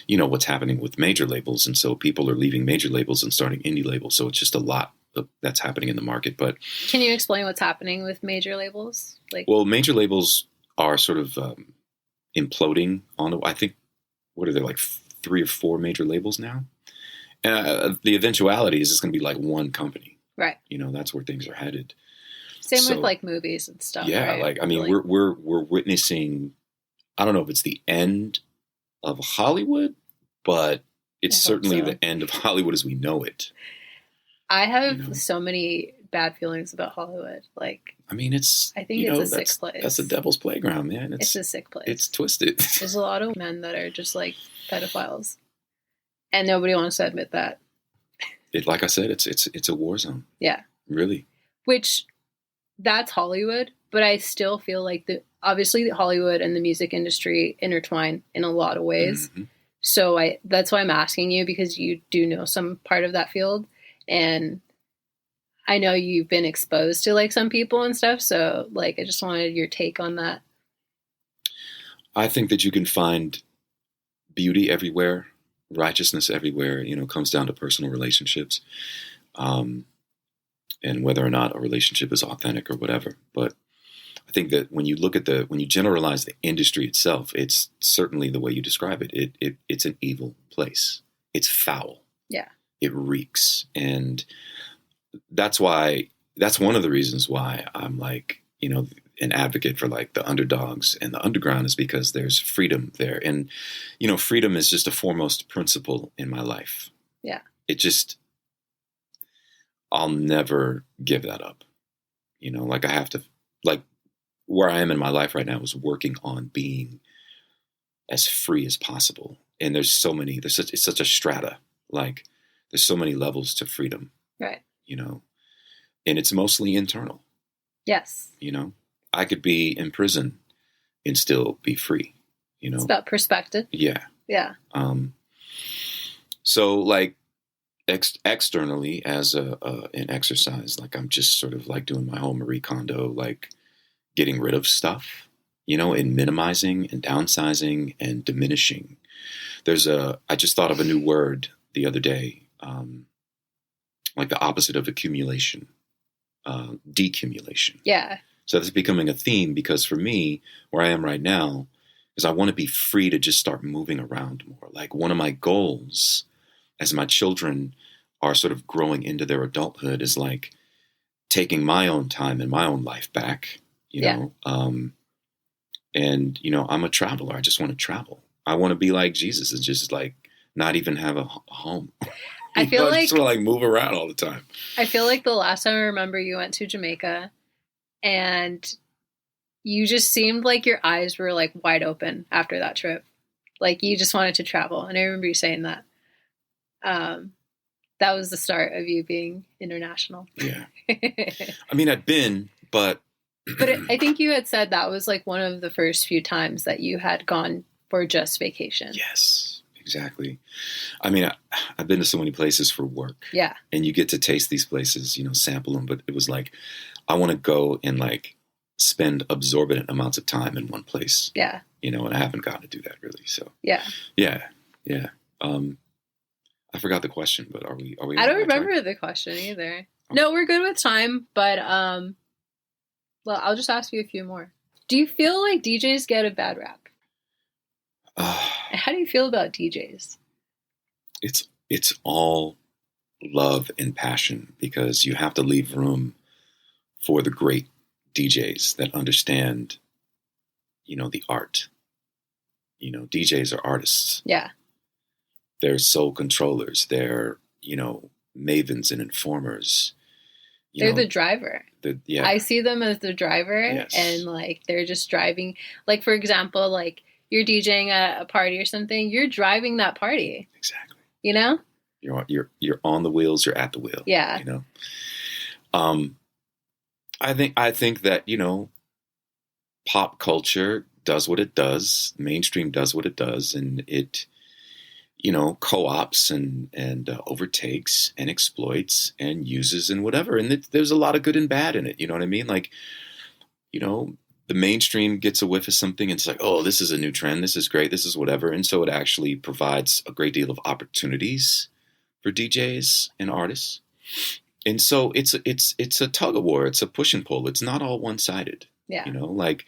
you know, what's happening with major labels. And so people are leaving major labels and starting indie labels. So it's just a lot that's happening in the market. But can you explain what's happening with major labels? Like, well, major labels are sort of imploding I think, what are there, like 3 or 4 major labels now? The eventuality is it's going to be like one company. Right. You know, that's where things are headed. Same with, like, movies and stuff. Yeah. Right? Like, I mean, like, we're witnessing, I don't know if it's the end of Hollywood, but it's certainly the end of Hollywood as we know it. I have so many bad feelings about Hollywood. Like, I mean, I think it's a sick place. That's the devil's playground, man. It's a sick place. It's twisted. There's a lot of men that are just, like, pedophiles, and nobody wants to admit that. like I said, it's a war zone. Yeah. Really. Which, that's Hollywood, but I still feel like obviously Hollywood and the music industry intertwine in a lot of ways. Mm-hmm. So that's why I'm asking you, because you do know some part of that field, and I know you've been exposed to like some people and stuff. So like, I just wanted your take on that. I think that you can find beauty everywhere, righteousness everywhere. You know, comes down to personal relationships, and whether or not a relationship is authentic or whatever. But I think that when you look at when you generalize the industry itself, it's certainly the way you describe it. It's an evil place. It's foul. Yeah. It reeks. And that's one of the reasons why I'm like, you know, an advocate for like the underdogs and the underground, is because there's freedom there. And, you know, freedom is just a foremost principle in my life. Yeah. I'll never give that up. You know, like I have to, like where I am in my life right now is working on being as free as possible. And it's such a strata, like there's so many levels to freedom. Right. You know, and it's mostly internal. Yes. You know, I could be in prison and still be free, you know. It's about perspective. Yeah. Yeah. So like externally as an exercise, like I'm just sort of like doing my whole Marie Kondo, like getting rid of stuff, you know, and minimizing and downsizing and diminishing. I just thought of a new word the other day, like the opposite of accumulation, decumulation. Yeah. So that's becoming a theme, because for me, where I am right now, is I want to be free to just start moving around more. Like one of my goals as my children are sort of growing into their adulthood is like taking my own time and my own life back, you know? And, you know, I'm a traveler. I just want to travel. I want to be like Jesus and just like not even have a home. I feel like I just want to like move around all the time. I feel like the last time I remember you went to Jamaica and you just seemed like your eyes were like wide open after that trip. Like you just wanted to travel. And I remember you saying that. That was the start of you being international. Yeah. I mean, I'd been, but I think you had said that was like one of the first few times that you had gone for just vacation. Yes, exactly. I mean, I've been to so many places for work. Yeah. And you get to taste these places, you know, sample them. But it was like, I want to go and like spend absorbent amounts of time in one place. Yeah. You know, and I haven't gotten to do that really. So yeah. Yeah. Yeah. I forgot the question, but are we? I don't remember the question either. Okay. No, we're good with time, but well, I'll just ask you a few more. Do you feel like DJs get a bad rap? How do you feel about DJs? It's all love and passion, because you have to leave room for the great DJs that understand, you know, the art. You know, DJs are artists. Yeah. They're soul controllers. They're, you know, mavens and informers. They're the driver. Yeah. I see them as the driver. Yes. And like they're just driving. Like, for example, like you're DJing at a party or something, you're driving that party. Exactly. You know? You're on the wheels, you're at the wheel. Yeah. You know? I think that, you know, pop culture does what it does, mainstream does what it does, and it, you know, co-ops and overtakes and exploits and uses and whatever. And there's a lot of good and bad in it. You know what I mean? Like, you know, the mainstream gets a whiff of something and it's like, oh, this is a new trend. This is great. This is whatever. And so it actually provides a great deal of opportunities for DJs and artists. And so it's a tug of war. It's a push and pull. It's not all one-sided. Yeah. You know, like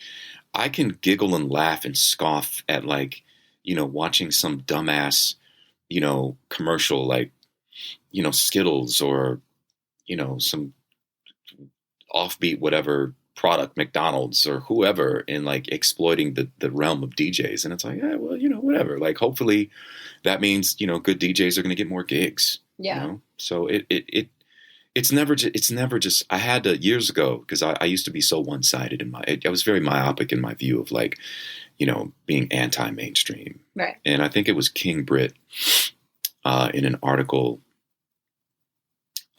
I can giggle and laugh and scoff at like, you know, watching some dumbass, you know, commercial like, you know, Skittles or, you know, some offbeat whatever product, McDonald's or whoever, and like exploiting the realm of DJs. And it's like, yeah, well, you know, whatever. Like hopefully that means, you know, good DJs are going to get more gigs. Yeah. You know? So it's never just, I had to years ago, because I used to be so one-sided I was very myopic in my view of like, you know, being anti-mainstream. Right. And I think it was King Britt in an article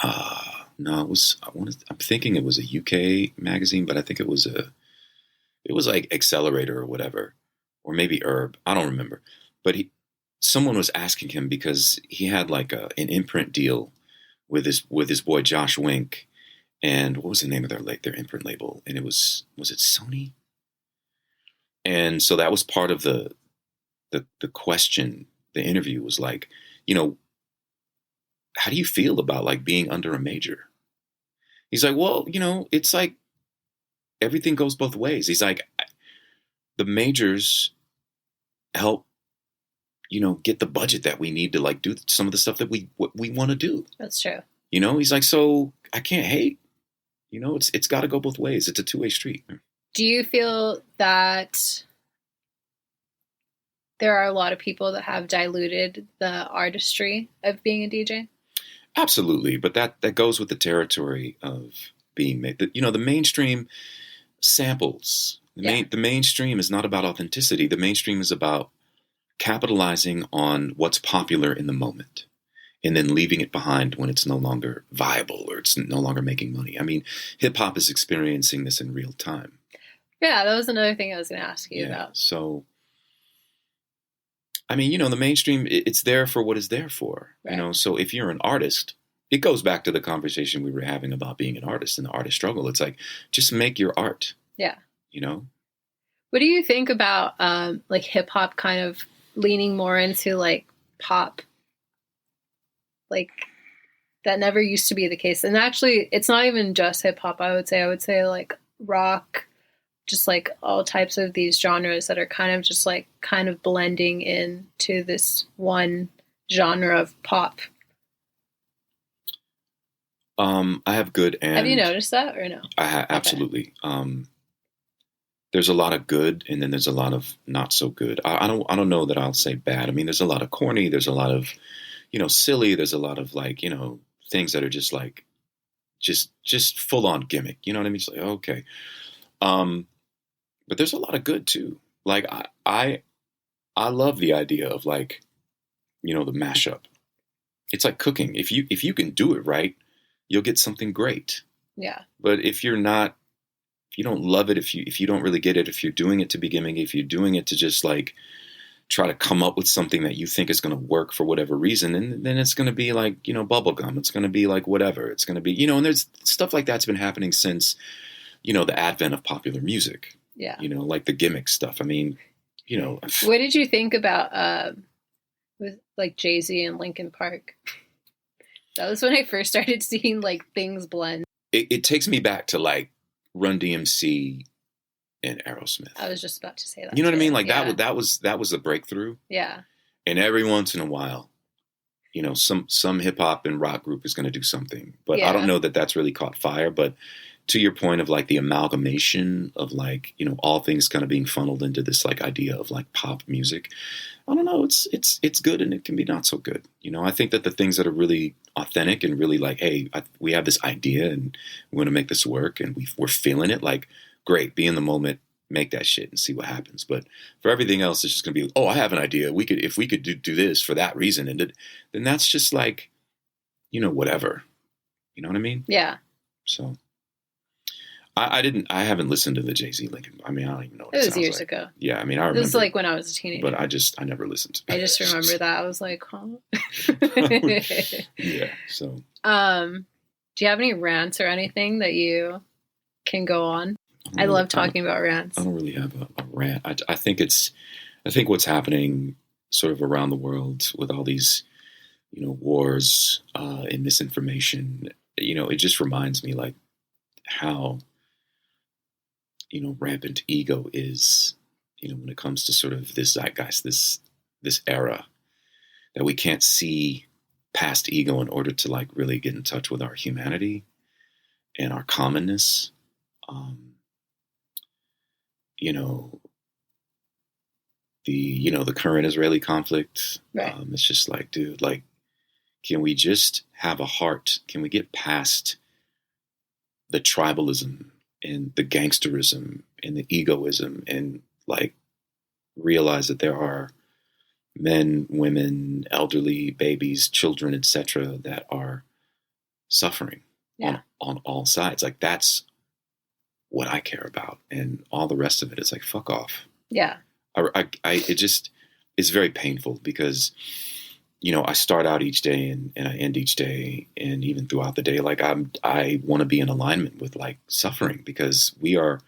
No, it was, I'm thinking it was a UK magazine, but I think it was like Accelerator or whatever, or maybe Herb. I don't remember. But someone was asking him because he had like an imprint deal with his boy Josh Wink, and what was the name of their imprint label? And it was it Sony? And so that was part of the question. The interview was like, how do you feel about like being under a major? He's like, well, it's like everything goes both ways. He's like, the majors help, get the budget that we need to like do some of the stuff that we want to do. That's true. He's like, so I can't hate. It's got to go both ways. It's a two-way street. Do you feel that there are a lot of people that have diluted the artistry of being a DJ? Absolutely, but that goes with the territory of being made. The mainstream samples. The mainstream is not about authenticity. The mainstream is about capitalizing on what's popular in the moment and then leaving it behind when it's no longer viable or it's no longer making money. I mean, hip hop is experiencing this in real time. Yeah, that was another thing I was going to ask you about. So, I mean, the mainstream, it's there for what it's there for. Right. So if you're an artist, it goes back to the conversation we were having about being an artist and the artist struggle. It's like, just make your art. Yeah. What do you think about like hip hop kind of leaning more into like pop? Like that never used to be the case. And actually, it's not even just hip hop. I would say like rock, just like all types of these genres that are kind of blending into this one genre of pop. I have good and... Have you noticed that or no? Absolutely. Okay. There's a lot of good, and then there's a lot of not so good. I don't know that I'll say bad. I mean, there's a lot of corny. There's a lot of, silly. There's a lot of like, things that are just like, just full on gimmick. You know what I mean? It's like, okay. But there's a lot of good too. Like I love the idea of like, the mashup. It's like cooking. If you can do it right, you'll get something great. Yeah. But if you don't love it, if you don't really get it, if you're doing it to be gimmicky, if you're doing it to just like try to come up with something that you think is going to work for whatever reason, and then it's going to be like, bubblegum. It's going to be like whatever. It's going to be, and there's stuff like that's been happening since, the advent of popular music. Yeah. Like the gimmick stuff. I mean, What did you think about with like Jay-Z and Linkin Park? That was when I first started seeing like things blend. It takes me back to like Run DMC and Aerosmith. I was just about to say that. You know what I mean? Like that was the breakthrough. Yeah. And every once in a while, some hip hop and rock group is going to do something, but I don't know that that's really caught fire. But to your point of like the amalgamation of like, all things kind of being funneled into this like idea of like pop music, I don't know. It's good and it can be not so good. I think that the things that are really authentic and really like, hey, we have this idea and we want to make this work and we're feeling it. Like, great, be in the moment, make that shit and see what happens. But for everything else, it's just going to be, oh, I have an idea. If we could do this for that reason, and then that's just like, whatever. You know what I mean? Yeah. So. I haven't listened to the Jay-Z Lincoln. I mean, I don't even know what it was years ago. Yeah, I mean, I remember. It was like when I was a teenager. But I never listened. I just remember that. I was like, huh? Yeah, so. Do you have any rants or anything that you can go on? I love talking about rants. I don't really have a rant. I think what's happening sort of around the world with all these, wars and misinformation, it just reminds me like how, rampant ego is, when it comes to sort of this zeitgeist, this era, that we can't see past ego in order to like really get in touch with our humanity and our commonness. The current Israeli conflict. Right. It's just like, dude, like, can we just have a heart? Can we get past the tribalism and the gangsterism and the egoism and like realize that there are men, women, elderly, babies, children, etc., that are suffering Yeah. on all sides. Like, that's what I care about, and all the rest of it is like, fuck off. Yeah. It's very painful because, I start out each day and I end each day, and even throughout the day, like I want to be in alignment with like suffering, because we are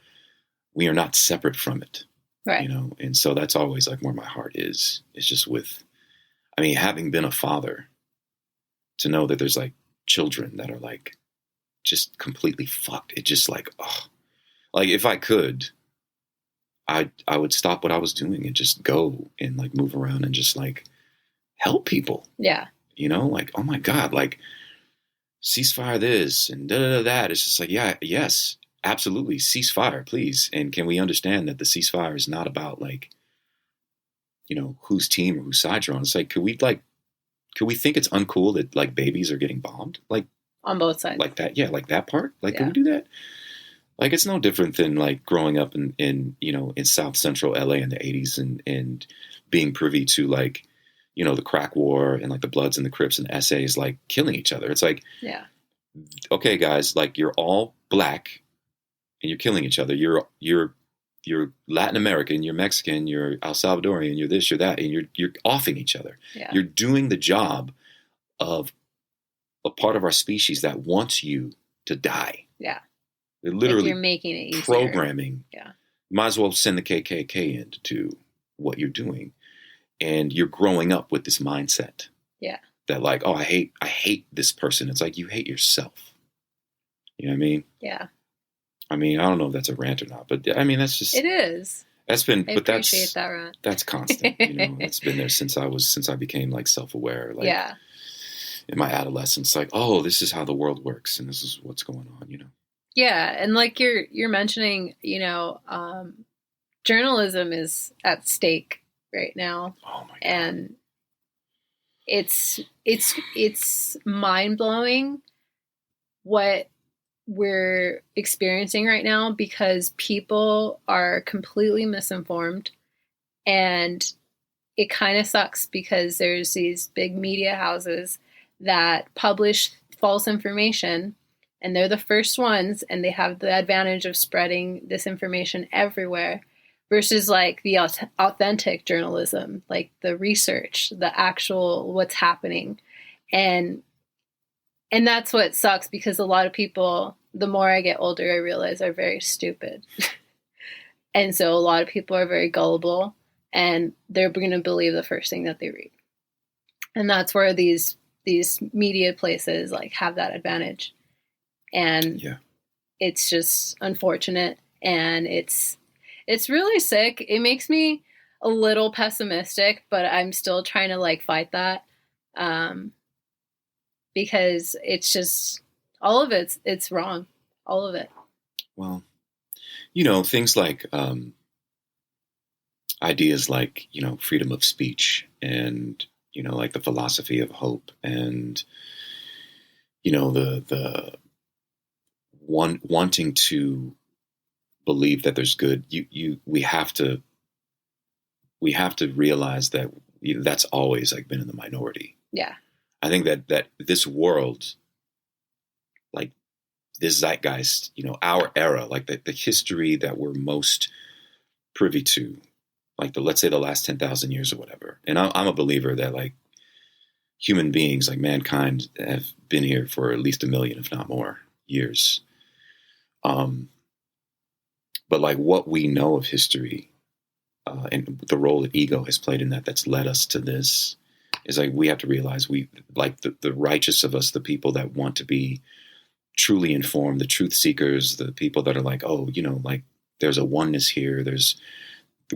not separate from it, Right. and so that's always like where my heart is. It's just with, I mean, having been a father, to know that there's like children that are like just completely fucked. It just like, oh, like if I could, I would stop what I was doing and just go and like move around and just like help people. Yeah. Like, oh my God, like ceasefire this and that. It's just like, yeah, yes, absolutely. Ceasefire, please. And can we understand that the ceasefire is not about like, whose team or whose side you're on? It's like, could we think it's uncool that like babies are getting bombed? Like on both sides. Like that. Yeah. Like that part. Like, Yeah. Can we do that? Like, it's no different than like growing up in South Central LA in the 80s and being privy to like, the crack war and like the Bloods and the Crips and the SAs like killing each other. It's like, yeah, okay, guys, like you're all black and you're killing each other. You're Latin American, you're Mexican, you're El Salvadorian, you're this, you're that, and you're offing each other. Yeah. You're doing the job of a part of our species that wants you to die. Yeah. They're literally like you're making it easier. Programming. Yeah. Might as well send the KKK in to do what you're doing. And you're growing up with this mindset. Yeah. That like, oh, I hate this person. It's like, you hate yourself. You know what I mean? Yeah. I mean, I don't know if that's a rant or not, but I mean, that's just. It is. That's been, I appreciate that rant. That's constant. It's been there since I became like self-aware. Like, yeah. In my adolescence, like, oh, this is how the world works, and this is what's going on. Yeah, and like you're mentioning, journalism is at stake right now. Oh my God. And it's mind-blowing what we're experiencing right now, because people are completely misinformed, and it kind of sucks because there's these big media houses that publish false information, and they're the first ones, and they have the advantage of spreading this information everywhere, versus like the authentic journalism, like the research, the actual what's happening. And that's what sucks, because a lot of people, the more I get older, I realize are very stupid. And so a lot of people are very gullible, and they're going to believe the first thing that they read. And that's where these media places like have that advantage. And yeah. It's just unfortunate, and it's really sick. It makes me a little pessimistic, but I'm still trying to like fight that. Because it's just, all of it's wrong. All of it. Well, things like ideas like, freedom of speech, and, like the philosophy of hope, and, the wanting to believe that there's good. We have to realize that that's always like been in the minority. Yeah. I think that this world, like this zeitgeist, our era, like the history that we're most privy to, like let's say the last 10,000 years or whatever. And I'm a believer that like human beings, like mankind, have been here for at least 1 million, if not more, years. But like what we know of history, and the role that ego has played in that's led us to this, is like we have to realize we, like the righteous of us, the people that want to be truly informed, the truth seekers, the people that are like, oh, like there's a oneness here.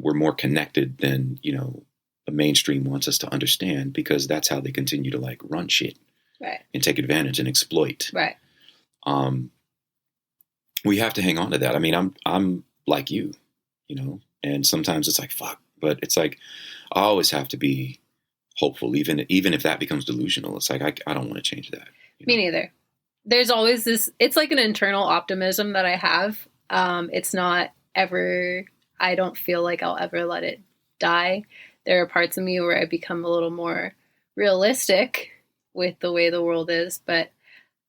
We're more connected than, the mainstream wants us to understand, because that's how they continue to like run shit. Right. And take advantage and exploit. Right. We have to hang on to that. I mean, I'm like you, and sometimes it's like, fuck, but it's like, I always have to be hopeful, even if that becomes delusional. It's like, I don't want to change that. Me neither. There's always this, it's like an internal optimism that I have. It's not ever, I don't feel like I'll ever let it die. There are parts of me where I become a little more realistic with the way the world is, but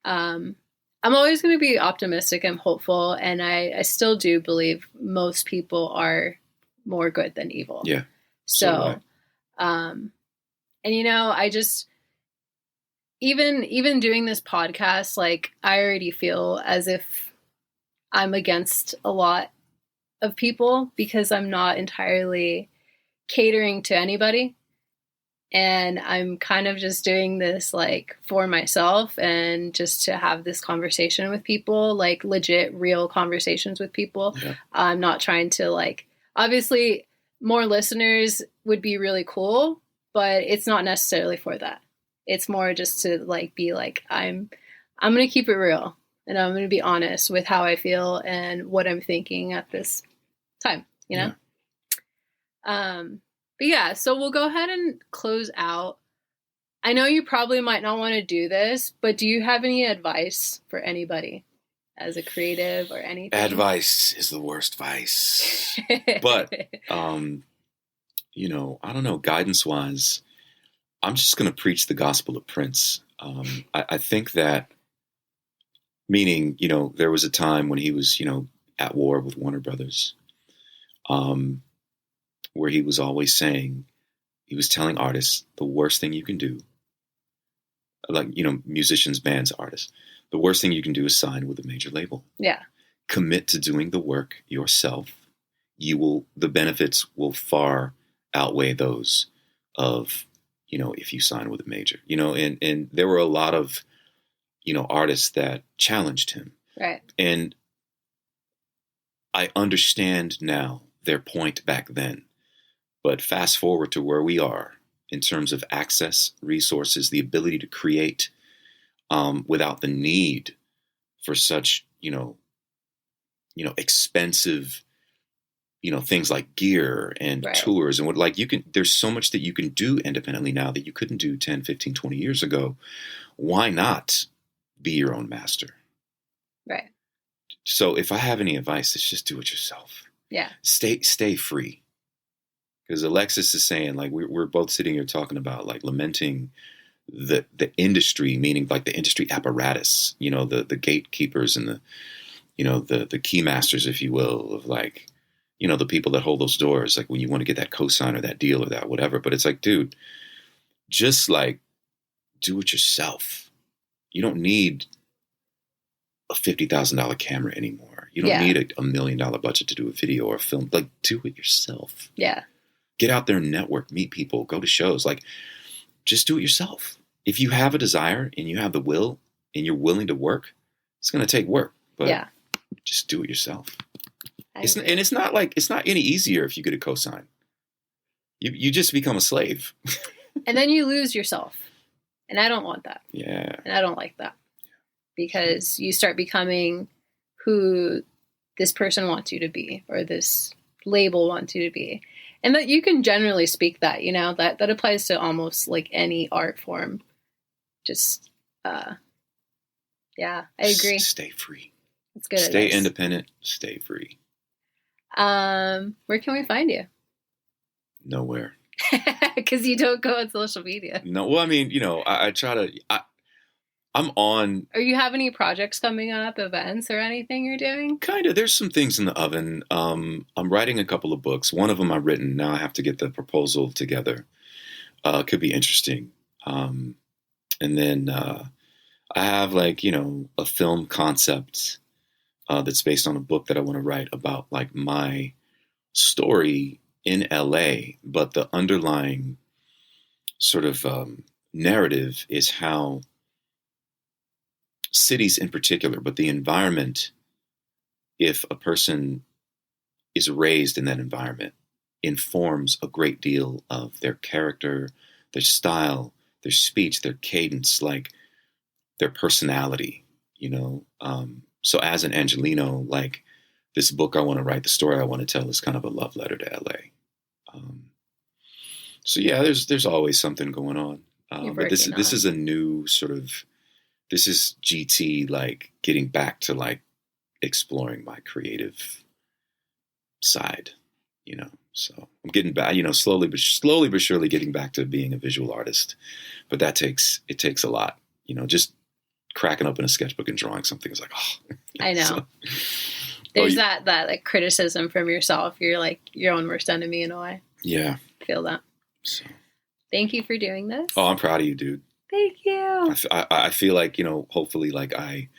I'm always going to be optimistic and hopeful, and I still do believe most people are more good than evil. Yeah. So and I just even doing this podcast, like I already feel as if I'm against a lot of people because I'm not entirely catering to anybody. And I'm kind of just doing this like for myself and just to have this conversation with people, like legit, real conversations with people. Yeah. I'm not trying to like, obviously more listeners would be really cool, but it's not necessarily for that. It's more just to like, be like, I'm going to keep it real and I'm going to be honest with how I feel and what I'm thinking at this time, Yeah. But yeah, so we'll go ahead and close out. I know you probably might not want to do this, but do you have any advice for anybody as a creative or anything? Advice is the worst vice. But, I don't know, guidance wise, I'm just going to preach the gospel of Prince. I think that, meaning, there was a time when he was, at war with Warner Brothers. Where he was always saying, he was telling artists, the worst thing you can do, like, musicians, bands, artists, the worst thing you can do is sign with a major label. Yeah. Commit to doing the work yourself. The benefits will far outweigh those of, if you sign with a major, and there were a lot of, artists that challenged him. Right. And I understand now their point back then. But fast forward to where we are in terms of access, resources, the ability to create without the need for such, expensive, things like gear and tours and what, like, there's so much that you can do independently now that you couldn't do 10, 15, 20 years ago. Why not be your own master? Right. So if I have any advice, it's just do it yourself. Yeah. Stay free. Because Alexis is saying, like, we're both sitting here talking about, like, lamenting the industry, meaning like the industry apparatus, the gatekeepers and the key masters, if you will, of like, the people that hold those doors, like when you want to get that cosign or that deal or that whatever. But it's like, dude, just like do it yourself. You don't need a $50,000 camera anymore. You don't need a $1 million budget to do a video or a film. Like, do it yourself. Yeah. Get out there and network, meet people, go to shows. Like, just do it yourself. If you have a desire and you have the will and you're willing to work, it's going to take work, but just do it yourself. It's not any easier if you get a cosign. You just become a slave. And then you lose yourself. And I don't want that. Yeah. And I don't like that. Because you start becoming who this person wants you to be or this label wants you to be. And that you can generally speak that, that applies to almost like any art form. Just, I agree. Stay free. It's good. Stay independent. Stay free. Where can we find you? Nowhere. Because you don't go on social media. No, well, I mean, I try to. I'm on. Are you have any projects coming up, events or anything you're doing? Kind of. There's some things in the oven. I'm writing a couple of books. One of them I've written. Now I have to get the proposal together. Could be interesting. And then I have a film concept that's based on a book that I want to write about like my story in LA, but the underlying sort of narrative is how cities in particular, but the environment, if a person is raised in that environment, informs a great deal of their character, their style, their speech, their cadence, like their personality, So as an Angelino, like this book I want to write, the story I want to tell is kind of a love letter to LA. So yeah, there's always something going on. But this is a new sort of, this is GT, like getting back to like exploring my creative side, so I'm getting back, slowly but surely getting back to being a visual artist, but it takes a lot, just cracking open a sketchbook and drawing something is like, oh. I know. So, there's that like criticism from yourself. You're like your own worst enemy in a way. Yeah. I feel that. So. Thank you for doing this. Oh, I'm proud of you, dude. Thank you. I feel like, you know, hopefully like I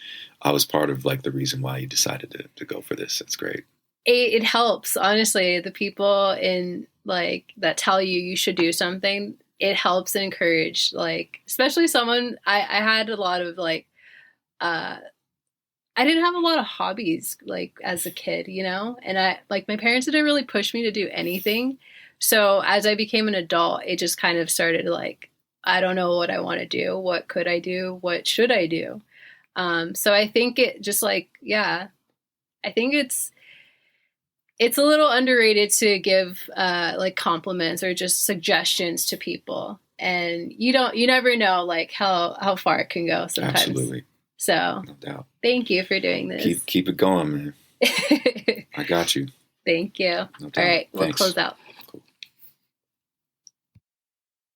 was part of like the reason why you decided to go for this. It's great. It helps, honestly. The people in like that tell you should do something, it helps and encourage, like, especially someone I had a lot of like I didn't have a lot of hobbies like as a kid, you know, and I like my parents didn't really push me to do anything. So as I became an adult, it just kind of started like, I don't know what I want to do. What could I do? What should I do? So I think it just like, yeah, I think it's a little underrated to give like compliments or just suggestions to people. And you never know like how far it can go sometimes. Absolutely. So no doubt. Thank you for doing this. Keep it going, man. I got you. Thank you. No doubt. All right, we'll Thanks. close out.